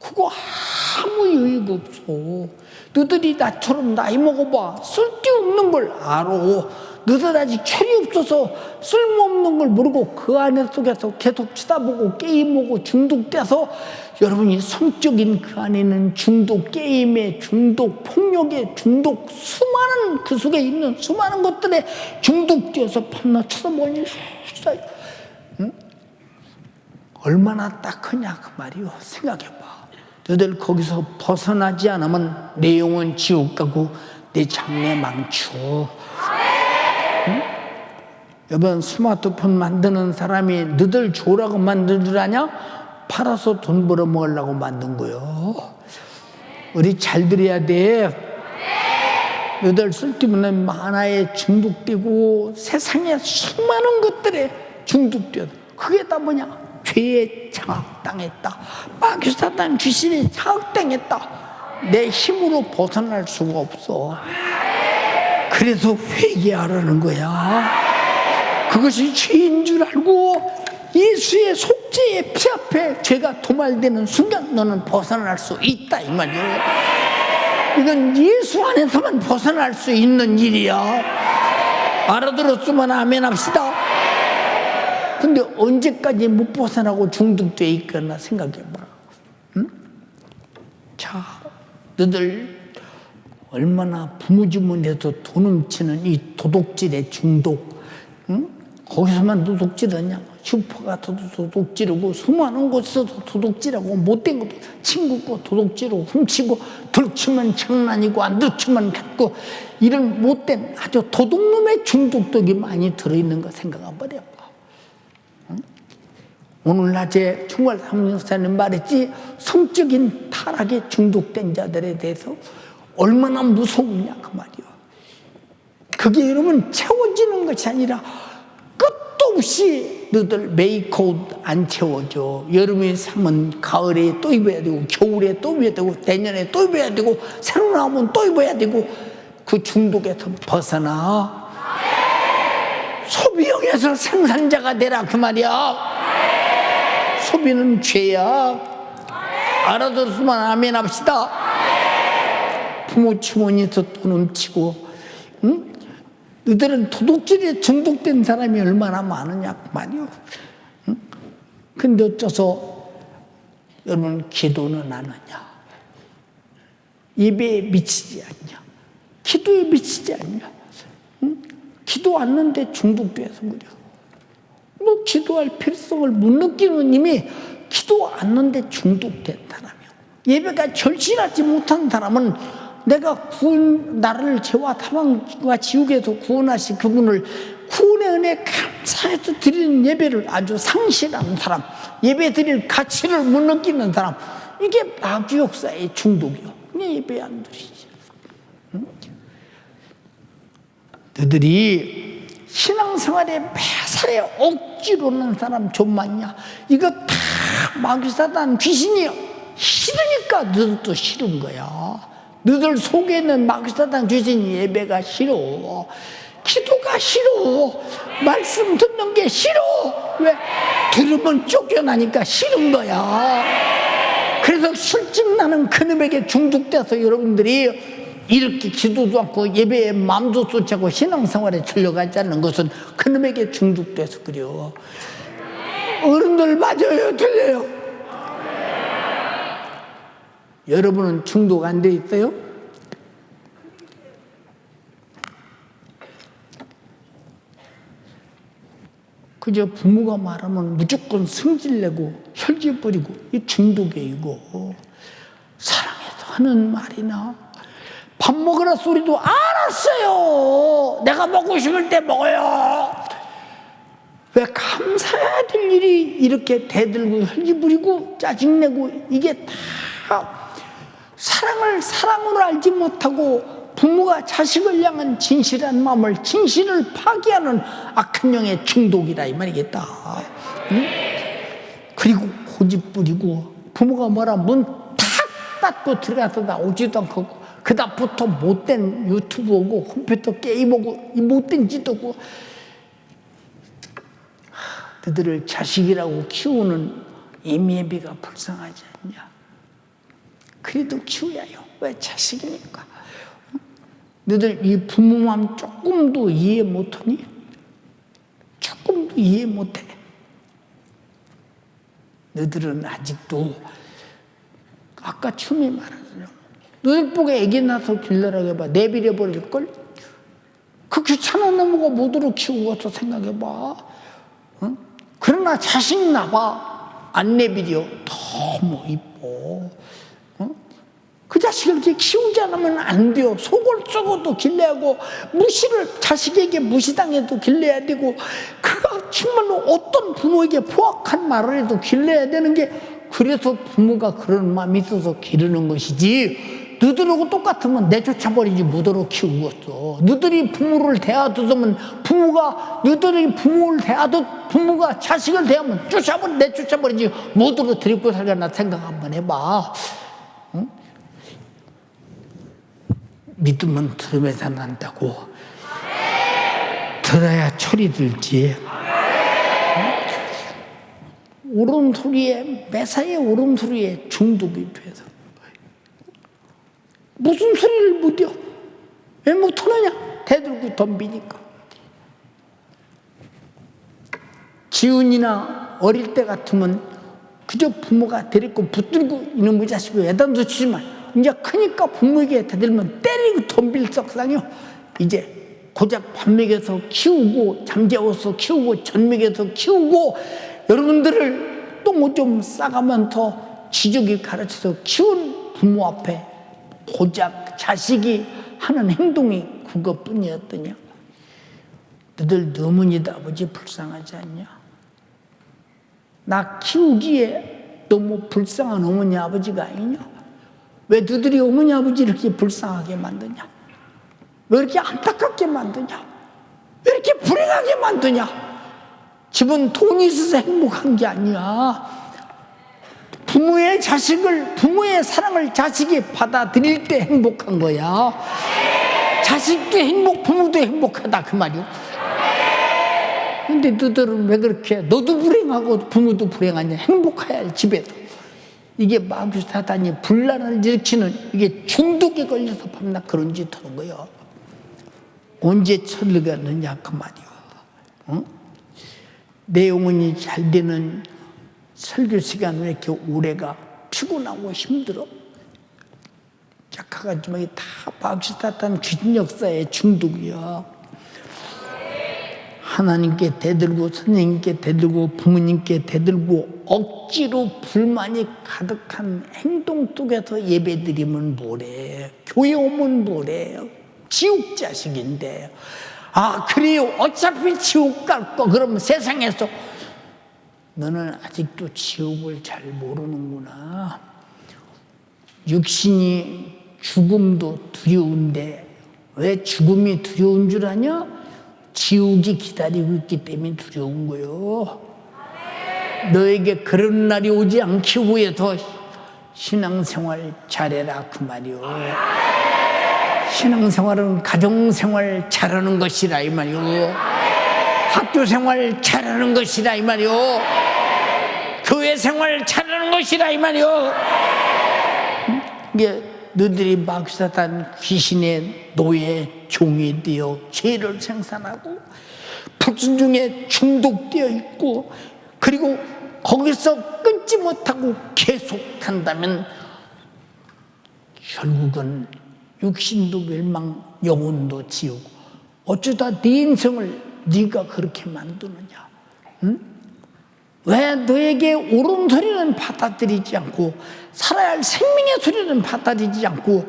그거 아무 의의가 없어. 너희들이 나처럼 나이 먹어봐. 쓸데없는 걸 알아. 너희들 아직 철이 없어서 쓸모없는 걸 모르고 그 안에 속에서 계속 쳐다보고 게임하고 중독돼서 여러분이 성적인 그 안에는 중독, 게임에 중독, 폭력에 중독, 수많은 그 속에 있는 수많은 것들에 중독되어서 밤낮 쳐다보니 응? 얼마나 딱하냐 그 말이요. 생각해봐. 너희들 거기서 벗어나지 않으면 내 영혼 지옥 가고 내 장래 망쳐. 응? 여러분, 스마트폰 만드는 사람이 너희들 좋으라고 만든 줄 아냐? 팔아서 돈 벌어 먹으려고 만든 거요. 우리 잘 들어야 돼. 너희들 쓸데없는 만화에 중독되고 세상에 수많은 것들에 중독되어. 그게 다 뭐냐? 죄에 장악당했다. 마귀 사탄 귀신에 장악당했다. 내 힘으로 벗어날 수가 없어. 그래서 회개하라는 거야. 그것이 죄인 줄 알고 예수의 속죄의 피 앞에 죄가 도말되는 순간 너는 벗어날 수 있다 이 말이에요. 이건 예수 안에서만 벗어날 수 있는 일이야. 알아들었으면 아멘 합시다. 근데 언제까지 못 벗어나고 중독되어 있거나 생각해봐. 응? 자, 너들 얼마나 부무지문에서 돈 훔치는 이 도둑질의 중독, 응? 거기서만 도둑질하냐? 슈퍼 가서도 도둑질하고 수많은 곳에서도 도둑질하고 못된 것도 친구 거 도둑질하고 훔치고 들키면 장난이고 안 들키면 갖고 이런 못된 아주 도둑놈의 중독독이 많이 들어있는 거 생각해버려. 응? 오늘 낮에 총괄 사무총사님 말했지, 성적인 타락에 중독된 자들에 대해서 얼마나 무서우냐 그 말이요. 그게 여러분 채워지는 것이 아니라 끝도 없이 너들 메이크업 안 채워져. 여름에 사면 가을에 또 입어야 되고 겨울에 또 입어야 되고 내년에 또 입어야 되고 새로 나오면 또 입어야 되고 그 중독에서 벗어나. 소비형에서 생산자가 되라 그 말이야. 소비는 죄야. 알아들었으면 아멘 합시다. 부모 주머니에서 돈 훔치고, 응? 너희들은 도둑질에 중독된 사람이 얼마나 많으냐 그 말이요. 응? 근데 어째서 여러분 기도는 안 하냐? 예배에 미치지 않냐? 기도에 미치지 않냐? 응? 기도 않는데 중독돼서 그래. 뭐 기도할 필요성을 못 느끼는 이미 기도 않는데 중독된 사람이요. 예배가 절실하지 못한 사람은 내가 나를 죄와 타망과 지옥에서 구원하신 그분을 구원의 은혜 감사해서 드리는 예배를 아주 상실한 사람, 예배 드릴 가치를 못 느끼는 사람, 이게 마귀 역사의 중독이요. 그냥 예배 안 드리지. 응? 너희들이 신앙생활에 매사에 억지로 하는 사람 좀 많냐? 이거 다 마귀 사단 귀신이요. 싫으니까 너희들도 싫은 거야. 너희들 속에 있는 마귀 사단 귀신 예배가 싫어. 기도가 싫어. 말씀 듣는 게 싫어. 왜? 들으면 쫓겨나니까 싫은 거야. 그래서 술집 나는 그놈에게 중독돼서 여러분들이 이렇게 기도도 않고 예배에 마음도 쏟지 않고 신앙생활에 들려가지 않는 것은 그놈에게 중독돼서 그래요. 어른들 맞아요? 들려요? 여러분은 중독 안 돼 있어요? 그저 부모가 말하면 무조건 승질내고 혈기 뿌리고 이 중독이에요. 이거 사랑해서 하는 말이나 밥 먹으라 소리도 알았어요. 내가 먹고 싶을 때 먹어요. 왜 감사해야 될 일이 이렇게 대들고 혈기 부리고 짜증내고, 이게 다 사랑으로 알지 못하고 부모가 자식을 향한 진실한 마음을, 진실을 파괴하는 악한 영의 중독이라 이 말이겠다. 응? 그리고 고집 부리고 부모가 뭐라 문 탁 닫고 들어가서 나오지도 않고, 그다음부터 못된 유튜브 오고 컴퓨터 게임 오고 이 못된 짓 오고. 그들을 자식이라고 키우는 이미애비가 불쌍하지 않냐? 그래도 키워야 해요. 왜? 자식이니까. 너들 이 부모 마음 조금도 이해 못하니? 조금도 이해 못해. 너들은 아직도 아까 처음에 말했어요. 너들 보고 애기 낳아서 길러라고 해봐. 내버려 버릴걸? 그 귀찮은 놈과 모두로 키우고 와서 생각해봐. 응? 그러나 자식 낳아 안 내버려. 너무 이뻐. 응? 그 자식을 이렇게 키우지 않으면 안 돼요. 속을 썩어도 길러야 하고, 자식에게 무시당해도 길러야 되고, 그가 정말로 어떤 부모에게 포악한 말을 해도 길러야 되는 게, 그래서 부모가 그런 마음이 있어서 기르는 것이지, 너들하고 똑같으면 내쫓아버리지 못하도록 키우겠어. 너들이 부모를 대하듯으면 너희들이 부모를 대하듯 부모가 자식을 대하면 내쫓아버리지 못하도록 데리고 살려나 생각 한번 해봐. 응? 믿으면 들으면서 난다고. 들어야 철이 들지. 옳은 소리에, 매사에 옳은 소리에 중독이 돼서 무슨 소리를 못해요? 왜 못하느냐? 대들고 덤비니까. 지훈이나 어릴 때 같으면 그저 부모가 데리고 붙들고 이놈의 자식을 애단도 치지만, 이제 크니까 부모에게 대들면 때리고 덤빌 석상이요. 이제 고작 밥 먹여서 키우고, 잠재워서 키우고, 전 먹여서 키우고, 여러분들을 똥 좀 싸가면서 지적이 가르쳐서 키운 부모 앞에 고작 자식이 하는 행동이 그것뿐이었더냐? 너들 어머니도 아버지 불쌍하지 않냐? 나 키우기에 너무 불쌍한 어머니 아버지가 아니냐? 왜 너들이 어머니 아버지 이렇게 불쌍하게 만드냐? 왜 이렇게 안타깝게 만드냐? 왜 이렇게 불행하게 만드냐? 집은 돈이 있어서 행복한 게 아니야. 부모의 사랑을 자식이 받아들일 때 행복한 거야. 자식도 부모도 행복하다 그 말이야. 근데 너들은 왜 그렇게, 너도 불행하고 부모도 불행하냐? 행복해야 할 집에서. 이게 마귀 사단이 분란을 일으키는, 이게 중독에 걸려서 밤낮 그런 짓 하는 거야. 언제 철르가느냐 그 말이야. 응? 내용이 잘 되는 설교 시간 왜 이렇게 오래가? 피곤하고 힘들어? 착각하지만 이게 다 마귀 사단 귀신 역사의 중독이야. 하나님께 대들고, 선생님께 대들고, 부모님께 대들고, 억지로 불만이 가득한 행동 속에서 예배드리면 뭐래? 교회 오면 뭐래? 지옥 자식인데. 아, 그래요? 어차피 지옥 갈 거. 그러면 세상에서. 너는 아직도 지옥을 잘 모르는구나. 육신이 죽음도 두려운데 왜 죽음이 두려운 줄 아냐? 지옥이 기다리고 있기 때문에 두려운 거요. 너에게 그런 날이 오지 않기 위해서 신앙생활 잘해라 그 말이요. 신앙생활은 가정생활 잘하는 것이라 이 말이요. 학교생활 잘하는 것이라 이 말이요. 교회생활 잘하는 것이라 이 말이요. 이게 너희들이 마귀사단 귀신의 노예 종이 되어 죄를 생산하고 불순종에 중독되어 있고, 그리고 거기서 끊지 못하고 계속한다면 결국은 육신도 멸망, 영혼도 지옥. 어쩌다 네 인생을 네가 그렇게 만드느냐? 응? 왜 너에게 옳은 소리는 받아들이지 않고, 살아야 할 생명의 소리는 받아들이지 않고,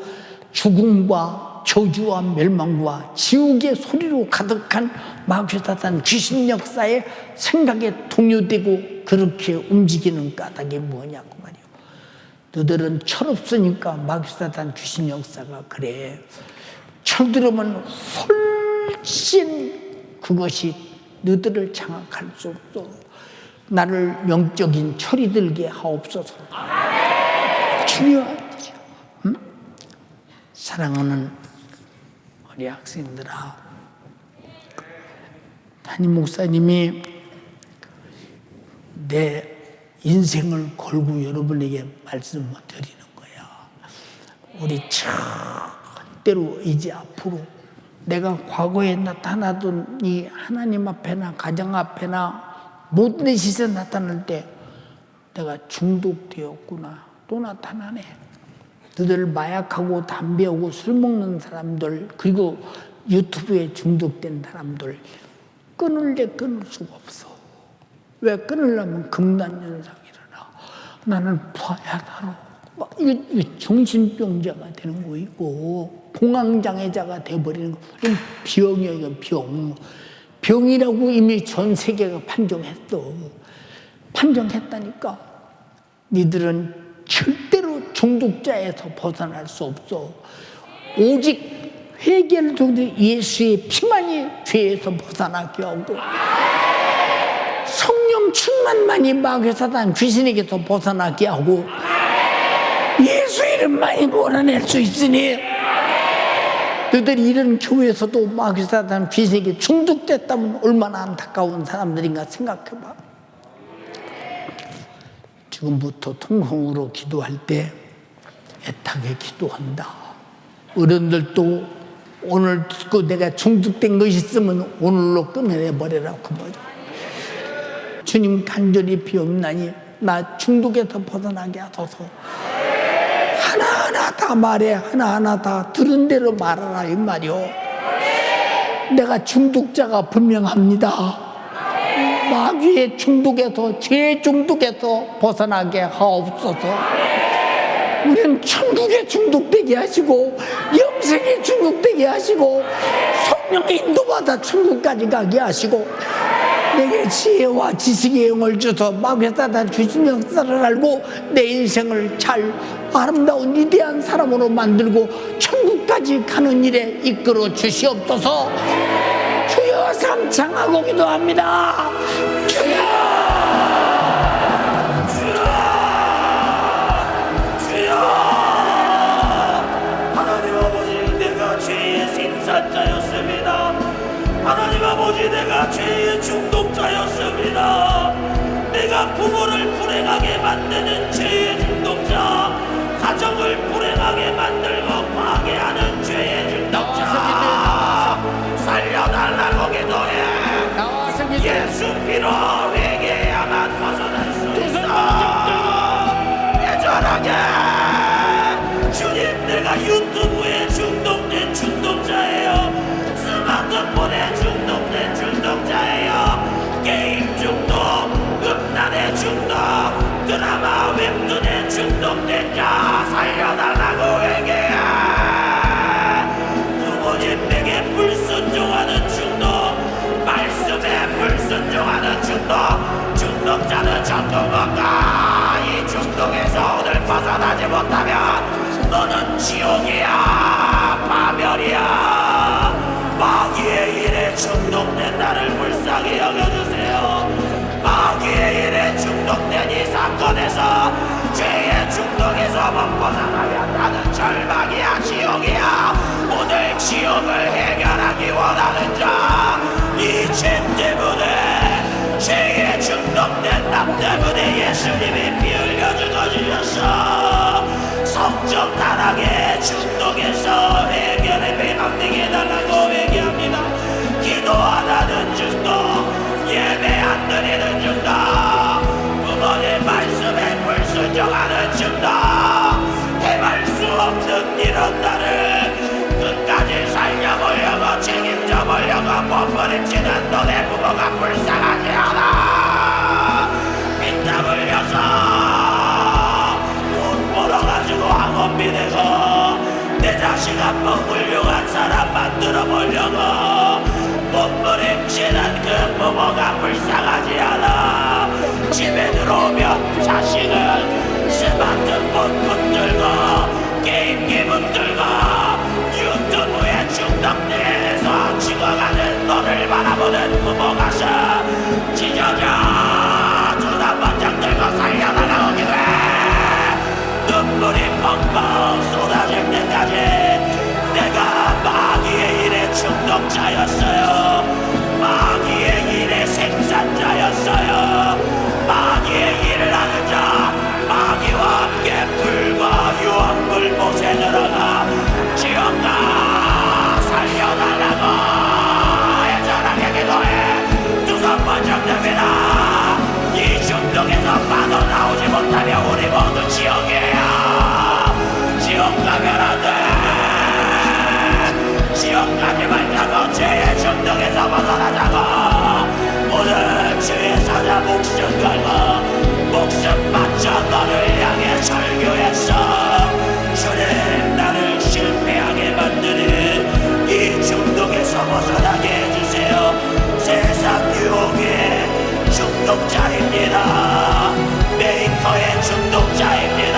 죽음과 저주와 멸망과 지옥의 소리로 가득한 마귀 사탄 귀신 역사에 생각에 동요되고 그렇게 움직이는 까닭이 뭐냐고 말이요. 너들은 철없으니까 마귀 사탄 귀신 역사가 그래. 철 들으면 훨씬 그것이 너들을 장악할 수 없어. 나를 영적인 철이 들게 하옵소서. 중요한 일이야. 응? 사랑하는 우리 학생들아, 담임 목사님이 내 인생을 걸고 여러분에게 말씀을 드리는 거야. 우리 절대로 이제 앞으로 내가 과거에 나타나던 이 하나님 앞에나 가정 앞에나 모든 시세 나타날 때 내가 중독되었구나 또 나타나네. 너들 마약하고 담배하고 술 먹는 사람들 그리고 유튜브에 중독된 사람들 끊을래 끊을 수가 없어. 왜 끊으려면 금단현상이 일어나. 나는 봐야 다로 이거 정신병자가 되는 거이고 공황장애자가 돼버리는 거. 이건 병이야. 이건 병. 병이라고 이미 전 세계가 판정했다니까. 니들은 절대로 중독자에서 벗어날 수 없어. 오직 회개를 통해 예수의 피만이 죄에서 벗어나게 하고 성령 충만만이 마귀 사탄 귀신에게서 벗어나게 하고 예수 이름만이 몰아낼 수 있으니 너희들이 이런 교회에서도 마귀 사탄 귀신에게 중독됐다면 얼마나 안타까운 사람들인가 생각해봐. 지금부터 통성으로 기도할 때 애타게 기도한다. 어른들도 오늘 듣고 내가 중독된 것이 있으면 오늘로 끊어내버리라고 말이야. 주님 간절히 비옵나니 나 중독에서 벗어나게 하소서. 하나하나 다 말해. 하나하나 다 들은 대로 말하라 이 말이요. 내가 중독자가 분명합니다. 마귀의 중독에서 죄의 중독에서 벗어나게 하옵소서. 우리는 천국에 중독되게 하시고 영생에 중독되게 하시고 성령의 인도받아 천국까지 가게 하시고 내게 지혜와 지식의 영을 주서 마귀의 사탄 귀신 역사를 알고 내 인생을 잘 아름다운 위대한 사람으로 만들고 천국까지 가는 일에 이끌어 주시옵소서. 주여 삼창하고 기도합니다. 주여, 주여, 주여. 하나님 아버지, 내가 죄의 생산자였습니다. 하나님 아버지, 내가 죄의 중독자였습니다. 내가 부모를 불행하게 만드는 죄의 중독자, 가정을 불행하게 만들고 파괴하는 죄의 중독자 살려달라고 기도해. 예수 피로 회개해야만 벗어날 수 있어. 예전하게 주님, 내가 유튜브에 중독된 중독자예요. 스마트폰에 중독된 중독자예요. 게임 중독, 음란의 중독, 드라마 웹툰에 중독된 자 살려달라고 회개해. 부모님에게 불순종하는 중독, 말씀에 불순종하는 중독, 중독자는 전도건가. 이 중독에서 오늘 벗어나지 못하면 너는 지옥이야, 파멸이야. 마귀의 일에 중독된 나를 불쌍히 여겨주세요. 마귀의 일에 중독된 이 사건에서 죄의 중독에서 못 벗어나면 나는 절망이야, 지옥이야. 오늘 지옥을 해결하기 원하는 자, 이 죄 때문에 죄에 중독된 나 때문에 예수님이 피 흘려 죽어주셨어. 성적 타락의 중독에서 해결의 배방되게 해달라고 얘기합니다. 기도 안 하는 중독, 예배 안 드리는 중독, 부모님 말씀에 불순종하는 중독, 해할 수 없는 이런 나를 끝까지 살려보려고 책임져 보려고 몸부림치는 너네 부모가 불쌍하지 않아. 빈땀 흘려서 부모가 불쌍하지 않아. 집에 들어오면 자식은 스마트폰 붙들고 게임기 붙들고 유튜브에 중독돼서 죽어가는 너를 바라보는 부모가 찢어져 두 단번쩍 들고 살려달라고 기도해. 눈물이 펑펑 쏟아질 때까지 내가 마귀의 일의 중독자였어요. 마귀의 일의 생산자였어요. 마귀의 일을 하는 자, 마귀와 함께 불과 유황물 못에 들어가 지옥가 살려달라고 애절하게 기도해. 두 번쩍 됩니다. 이 중독에서 빠져나오지 못하면 우리 모두 지옥이에요. 지옥 가면 안 돼. 지옥 가지 말자고. 죄의 중독에서 벗어나자고. 오늘 주의 사자 목숨 걸고 목숨 바쳐 너를 향해 절규했어. 주님, 나를 실패하게 만드는 이 중독에서 벗어나게 해주세요. 세상 유혹의 중독자입니다. 메이커의 중독자입니다.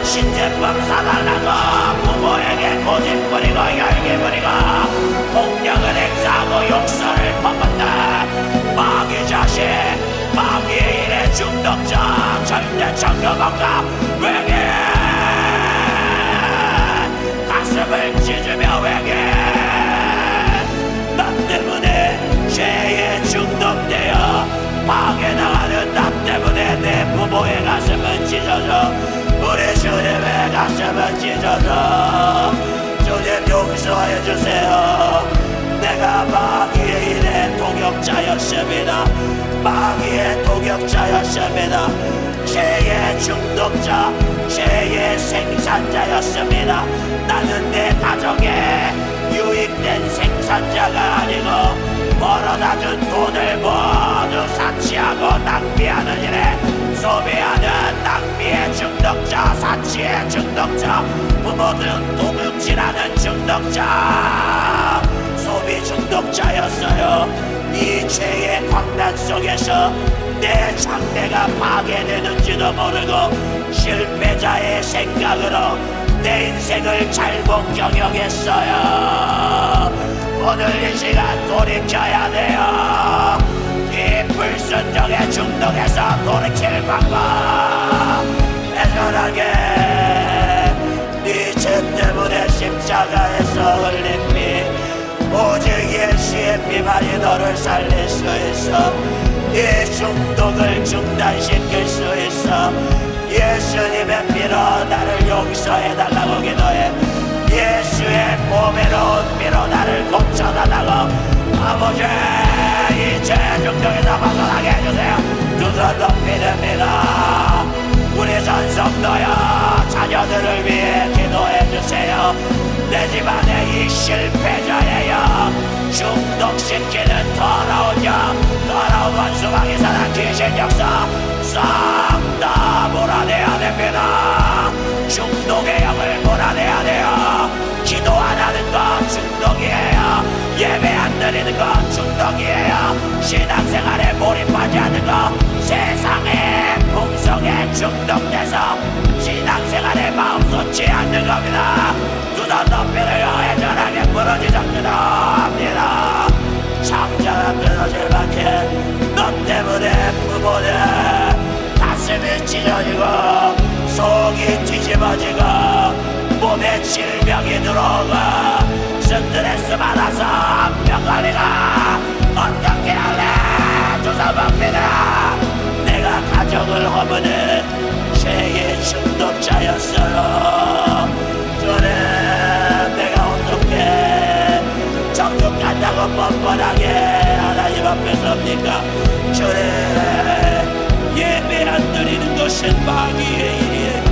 신제품 사달라고 부모에게 고집 부리고 열기 부리고 폭력을 행사하고 욕설을 퍼붓다. 마귀 자식, 마귀의 일의 중독자, 절대 청교법과 외계 가슴을 찢으며 외계 나 때문에 죄에 중독되어 파괴당하는 나 때문에 내 부모의 가슴은 찢어져. 우리 주님의 가슴은 찢어져. 주님 용서해 주세요. 내가 마귀의 일의 동역자였습니다. 마귀의 동역자였습니다. 죄의 중독자, 죄의 생산자였습니다. 나는 내 가정에 유익된 생산자가 아니고 벌어다 준 돈을 모두 사치하고 낭비하는 일에 소비하는 낭비의 중독자, 사치의 중독자, 부모든 도둑질하는 중독자, 소비 중독자였어요. 이 죄의 광란 속에서 내 장래가 파괴되는지도 모르고 실패자의 생각으로 내 인생을 잘못 경영했어요. 오늘 이 시간 돌이켜야 돼요. 이 불순종의 중독에서 돌이킬 방법 애절하게 네 죄 때문에 십자가에서 흘린 피, 오직 예수의 피만이 너를 살릴 수 있어. 이 중독을 중단시킬 수 있어. 예수님의 피로 나를 용서해달라고 기도해. 예수의 몸에로운 피로 나를 고쳐달라고. 아버지, 이 죄 중독에서 벗어나게 해주세요. 두 손 높이 듭니다. 우리 전성도여, 자녀들을 위해 기도해주세요. 내 집안에 이 실패자예요. 중독시키는 더러운 영, 더러운 원수마귀 사단 귀신 역사 싹 다 몰아내야 됩니다. 중독의 영을 몰아내야 돼요. 기도 안 하는 건 중독이에요. 예배 안 드리는 건 중독이에요. 신앙생활에 몰입하지 않는 건 세상의 풍속에 중독돼서 신앙생활에 마음 쏟지 않는 겁니다. 두 손 높이를 애절하게 부르짖습니다. 창자가 끊어질 만큼 너 때문에 부모는 가슴이 찢어지고 속이 뒤집어지고 몸에 질병이 들어오고 스트레스 받아서 병 관리가 어떻게 할래? 조사받습니다. 내가 가정을 허무는 죄의 중독자였어요. 저는 내가 어떻게 정욕 간다고 뻔뻔하게 하나님 앞에 섭니까? 저는 예배 안 드리는 것은 마귀의 일이에요.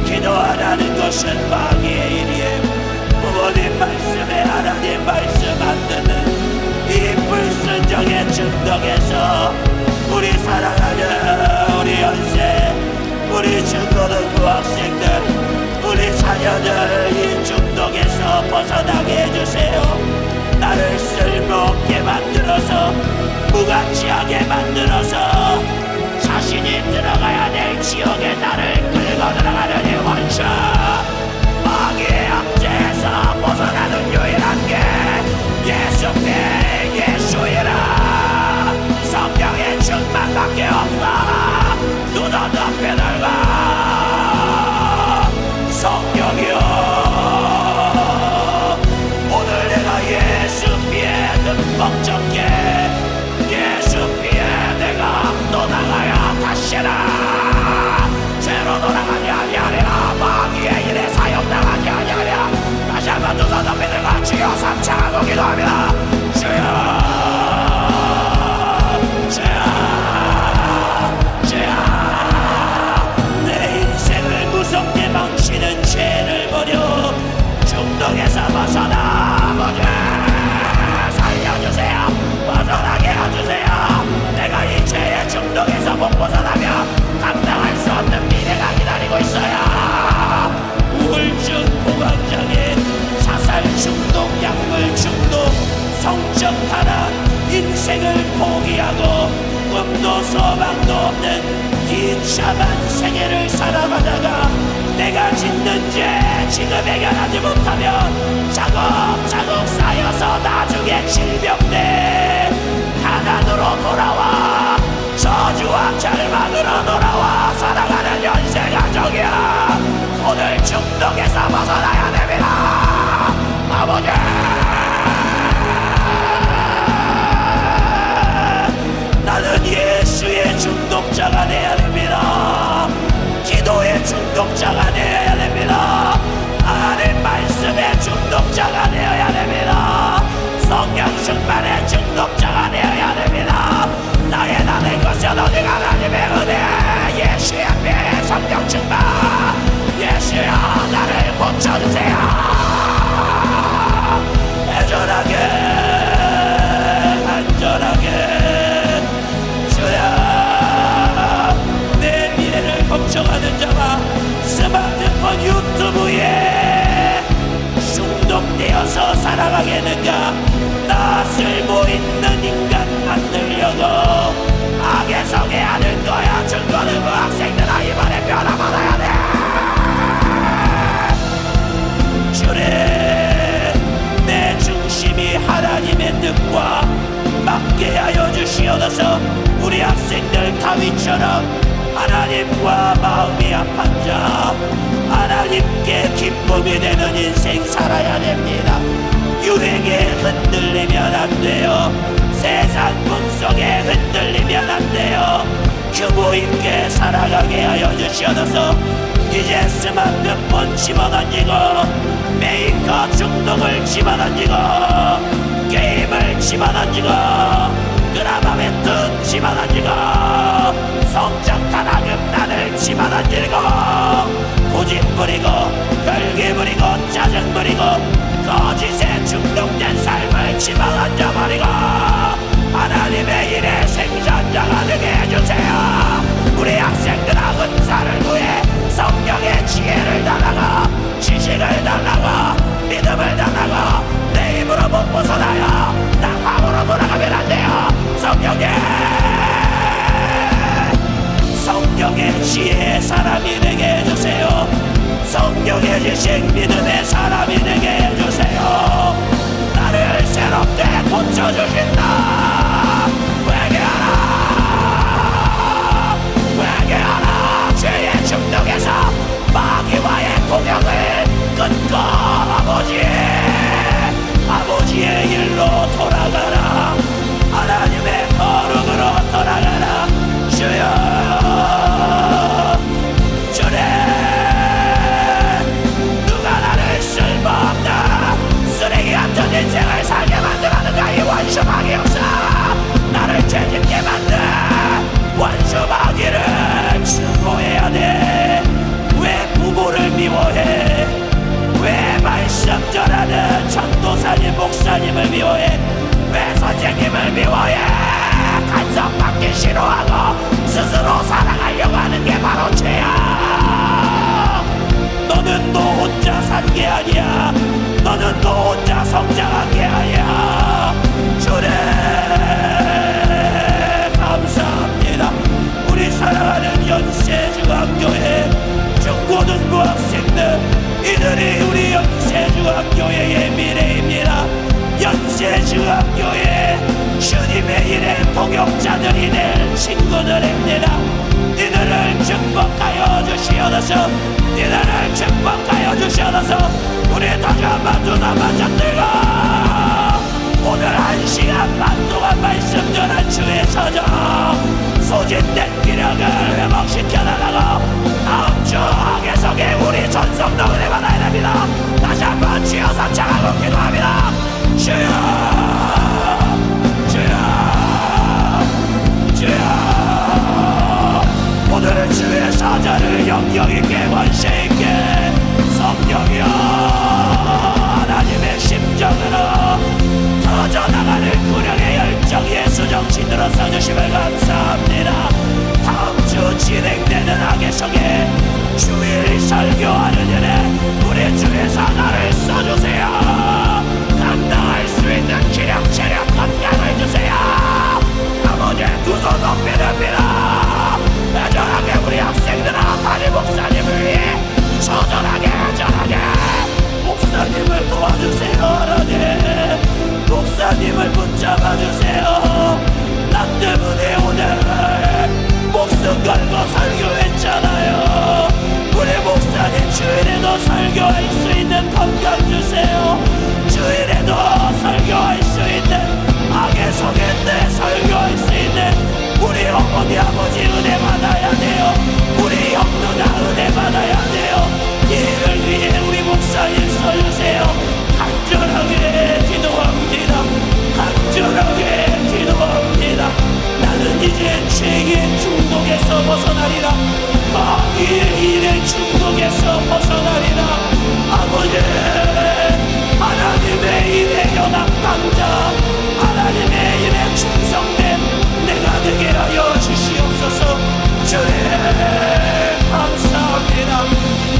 기도 안 하는 것은 마귀의 일이에요. 부모님 말씀에 하나님 말씀 안 듣는 이 불순종의 중독에서 우리 사랑하는 우리 연세, 우리 중고등부 학생들, 우리 자녀들 이 중독에서 벗어나게 해주세요. 나를 쓸모없게 만들어서 못하게 만들어서 자신이 들어가야 될 지옥에 나를 끌고 들어가는 이 원수, 마귀의 압제에서 벗어나는 유일한 게 예수님, 예수이라. 성령의 충만밖에 없어. 눈 앞에 들고 성령이여, 오늘 내가 예수 피에 흠뻑 젖게, 예수 피에 내가 또 나가야 다시라. 죄로 돌아가니 아니하리라. 마귀의 일에 사용당하니 아니하리라. 다시 한번 두 손 높이 들고 주여 삼창하고 기도합니다. 주여, 무섭게 망치는 죄를 버려 중독에서 벗어나. 아버지 살려주세요. 벗어나게 해주세요. 내가 이 죄의 중독에서 못 벗어나면 감당할 수 없는 미래가 기다리고 있어요. 우울증, 공황장애, 자살 중독, 약물 중독, 성적 타락, 인생을 포기하고 꿈도 소망도 없는 비참한 생애를 살아가다가 내가 짓는 죄 지금 해결하지 못하면 차곡차곡 쌓여서 나중에 질병돼 가난으로 돌아와, 저주와 절망으로 돌아와 살아가는 연쇄 가족이야. 오늘 중독에서 벗어나야 됩니다. 아버지, 나는 예수의 중독자가 되어야 됩니다. 기도의 중독자가 되어야 됩니다. 하나님 말씀의 중독자가 되어야 됩니다. 성령 충만의 중독자가 되어야 됩니다. 나의 나는 것은 오직 하나님의 은혜, 예수의 피, 성령 충만. 예수야, 나를 고쳐주세요. 애절하게, 안전하게. 내 미래를 걱정하는 자가 스마트폰 유튜브에 중독되어서 살아가겠는가? 나 쓸모있는 인간 만들려고 악의 성애하는 거야. 증거는 그 학생들아 이번에 변화받아야 돼. 주래, 내 중심이 하나님의 뜻과 맞게 하여 주시옵소서. 우리 학생들 다윗처럼 하나님과 마음이 합한 자, 하나님께 기쁨이 되는 인생 살아야 됩니다. 유행에 흔들리면 안 돼요. 세상 꿈속에 흔들리면 안 돼요. 규모 있게 살아가게 하여 주시옵소서. 이제 스마트폰 집어던지고 메이커 중독을 집어던지고 게임을 집어던지고 드라마 웹툰 집어던지고 성적 타락 음란을 집어던지고 고집 부리고 별개 부리고 짜증 부리고 거짓에 중독된 삶을 집어던져버리고 하나님의 일에 생존자가 되게 해주세요. 우리 학생들아 은사를 구해 성령의 지혜를 달라고, 지식을 달라고, 믿음을 달라고. 내 힘으로 못 벗어나요. 낙함으로 돌아가면 안 돼요. 성령의 지혜의 사람이 되게 해주세요. 성령의 지식, 믿음의 사람이 되게 해주세요. 나를 새롭게 고쳐주신다. 회개하라. 죄의 중독에서 마귀와의 동역을 끊고 아버지의 일로 돌아가라. 하나님의 거룩으로 돌아가라. 주래, 누가 나를 쓸모없다 쓰레기 같은 인생을 살게 만들었는가? 이 원수 마귀 역사, 나를 죄짓게 만든 원수 마귀를 추모해야 돼. 왜 부모를 미워해? 왜 말씀 전하는 전도사님, 목사님을 미워해? 왜 선생님을 미워해? 간섭받기 싫어하고 스스로 살아가려고 하는 게 바로 죄야. 너는 너 혼자 산 게 아니야. 너는 너 혼자 성장한 게 아니야. 주래, 계속해 주일 설교하는 일에 우리 주에서 나를 써주세요. 감당할 수 있는 기력 체력 건강을 주세요. 아버지 두 손 높이 듭니다. 애절하게 우리 학생들아 담임 목사님을 위해 처절하게 애절하게 목사님을 도와주세요. 하나님 목사님을 붙잡아주세요. 나 때문에 오늘 목숨 걸고 설교했잖아요. 우리 목사님 주일에도 설교할 수 있는 건강 주세요. 주일에도 설교할 수 있는 악의 속에 때 설교할 수 있는 우리 어머니 아버지 은혜 받아야 돼요. 우리 형 누나 은혜 받아야 돼요. 이 일을 위해 우리 목사님 써주세요. 간절하게 기도합니다. 간절하게 기도합니다. 나는 이제 죄의 중독에서 벗어나리라. 마귀의 일의 중독에서 벗어나리라. 아버지 하나님의 일에 연합당자 하나님의 일에 충성된 내가 되게 하여 주시옵소서. 주님 감사합니다.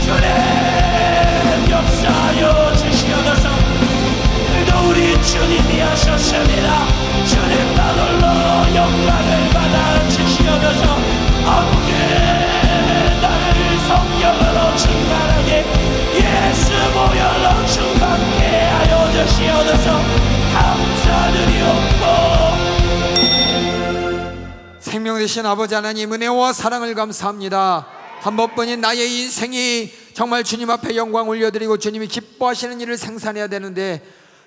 주님 역사하여 주시옵소서. 오늘도 우리 주님이 하셨습니다. 주님 나홀로 영광을 받아 주시옵소서. 아버지 나를 성령으로 충만하게 예수 보혈로 충만케 하여 주시옵소서. 감사드리옵고 생명 되신 아버지 하나님 은혜와 사랑을 감사합니다. 한 번뿐인 나의 인생이 정말 주님 앞에 영광 올려드리고 주님이 기뻐하시는 일을 생산해야 되는데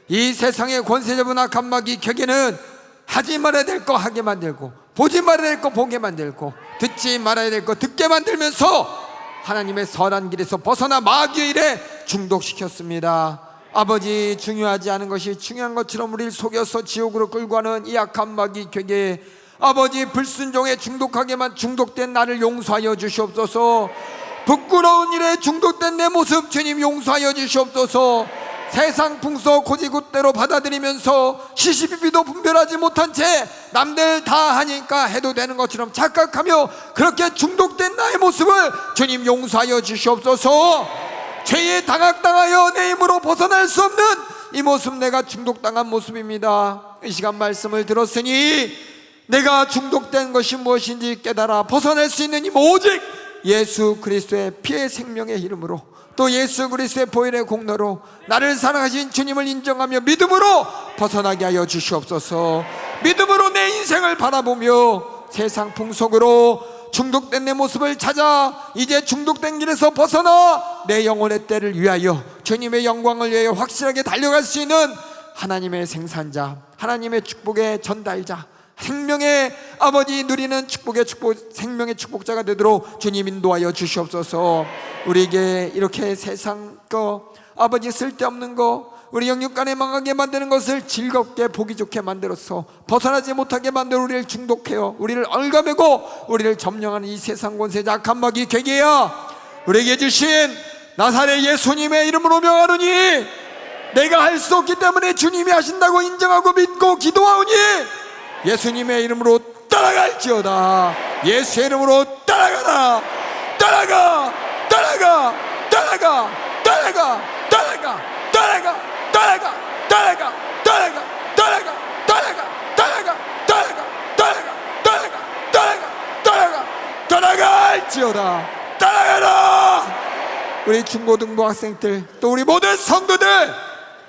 이 세상의 권세 잡은 악한 마귀 격에는 하지 말아야 될 거 하게 만들고 보지 말아야 될 거 보게 만들고 듣지 말아야 될 거 듣게 만들면서 하나님의 선한 길에서 벗어나 마귀의 일에 중독시켰습니다. 아버지 중요하지 않은 것이 중요한 것처럼 우리를 속여서 지옥으로 끌고 가는 이 악한 마귀 격에 아버지 불순종에 중독된 나를 용서하여 주시옵소서. 부끄러운 일에 중독된 내 모습 주님 용서하여 주시옵소서. 세상 풍속 고지굿대로 받아들이면서 시시비비도 분별하지 못한 채 남들 다 하니까 해도 되는 것처럼 착각하며 그렇게 중독된 나의 모습을 주님 용서하여 주시옵소서. 죄에 당하여 내 힘으로 벗어날 수 없는 이 모습 내가 중독당한 모습입니다. 이 시간 말씀을 들었으니 내가 중독된 것이 무엇인지 깨달아 벗어날 수 있는 힘 오직 예수 그리스도의 피의 생명의 이름으로 또 예수 그리스도의 보혈의 공로로 나를 사랑하신 주님을 인정하며 믿음으로 벗어나게 하여 주시옵소서. 믿음으로 내 인생을 바라보며 세상 풍속으로 중독된 내 모습을 찾아 이제 중독된 길에서 벗어나 내 영혼의 때를 위하여 주님의 영광을 위하여 확실하게 달려갈 수 있는 하나님의 생산자, 하나님의 축복의 전달자, 생명의 아버지 누리는 축복의 생명의 축복자가 되도록 주님 인도하여 주시옵소서. 우리에게 이렇게 세상 거 아버지 쓸데없는 거 우리 영육간에 망하게 만드는 것을 즐겁게 보기 좋게 만들어서 벗어나지 못하게 만들어 우리를 중독해요 우리를 얽어매고 우리를 점령하는 이 세상 권세자 악한 마귀 괴계야 우리에게 주신 나사렛 예수님의 이름으로 명하노니 내가 할 수 없기 때문에 주님이 하신다고 인정하고 믿고 기도하오니 예수님의 이름으로 따라갈지어다. 예수의 이름으로 따라가라. 따라가 따라가 따라가 따라가 따라가 따라가 따라가 따라가 따라가 따라가 따라가 따라가 따라가 따라가 따라가 따라가 따라가 따라갈지어다. 따라가라. 우리 중고등부 학생들 또 우리 모든 성도들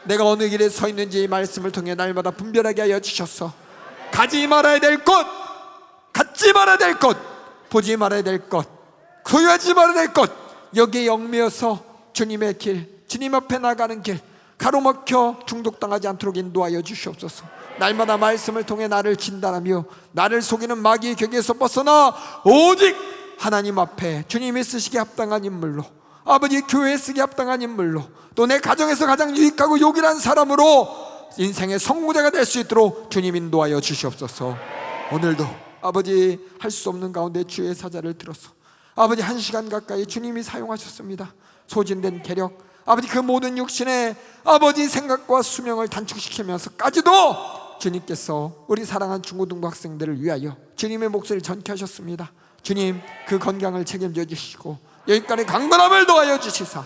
내가 어느 길에 서 있는지 이 말씀을 통해 날마다 분별하게 하여 주셨어. 가지 말아야 될 것, 갖지 말아야 될 것, 보지 말아야 될 것, 소유하지 말아야 될 것 여기에 얽매여서 주님의 길, 주님 앞에 나가는 길 가로막혀 중독당하지 않도록 인도하여 주시옵소서. 날마다 말씀을 통해 나를 진단하며 나를 속이는 마귀의 격에서 벗어나 오직 하나님 앞에 주님이 쓰시기에 합당한 인물로 아버지 교회에 쓰기에 합당한 인물로 또 내 가정에서 가장 유익하고 요긴한 사람으로 인생의 성공자가 될 수 있도록 주님 인도하여 주시옵소서. 오늘도 아버지 할 수 없는 가운데 주의 사자를 들어서 아버지 1시간 가까이 주님이 사용하셨습니다. 소진된 계력 아버지 그 모든 육신의 아버지 생각과 수명을 단축시키면서까지도 주님께서 우리 사랑한 중고등부 학생들을 위하여 주님의 목소리를 전케 하셨습니다. 주님 그 건강을 책임져 주시고 여기까지 강건함을 더하여 주시사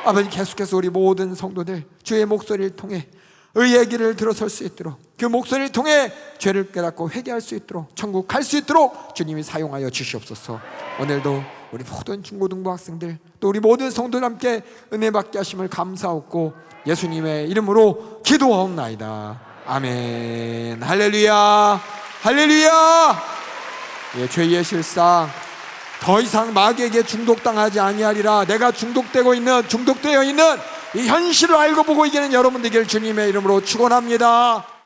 아버지 계속해서 우리 모든 성도들 주의 목소리를 통해 의의 길을 들어설 수 있도록 그 목소리를 통해 죄를 깨닫고 회개할 수 있도록 천국 갈 수 있도록 주님이 사용하여 주시옵소서. 오늘도 우리 모든 중고등부 학생들 또 우리 모든 성도들 함께 은혜 받게 하심을 감사하고 예수님의 이름으로 기도하옵나이다. 아멘. 할렐루야 할렐루야. 예, 죄의 실상 더 이상 마귀에게 중독당하지 아니하리라. 내가 중독되어 있는 이 현실을 알고 보고 이기는 여러분 되길 주님의 이름으로 축원합니다.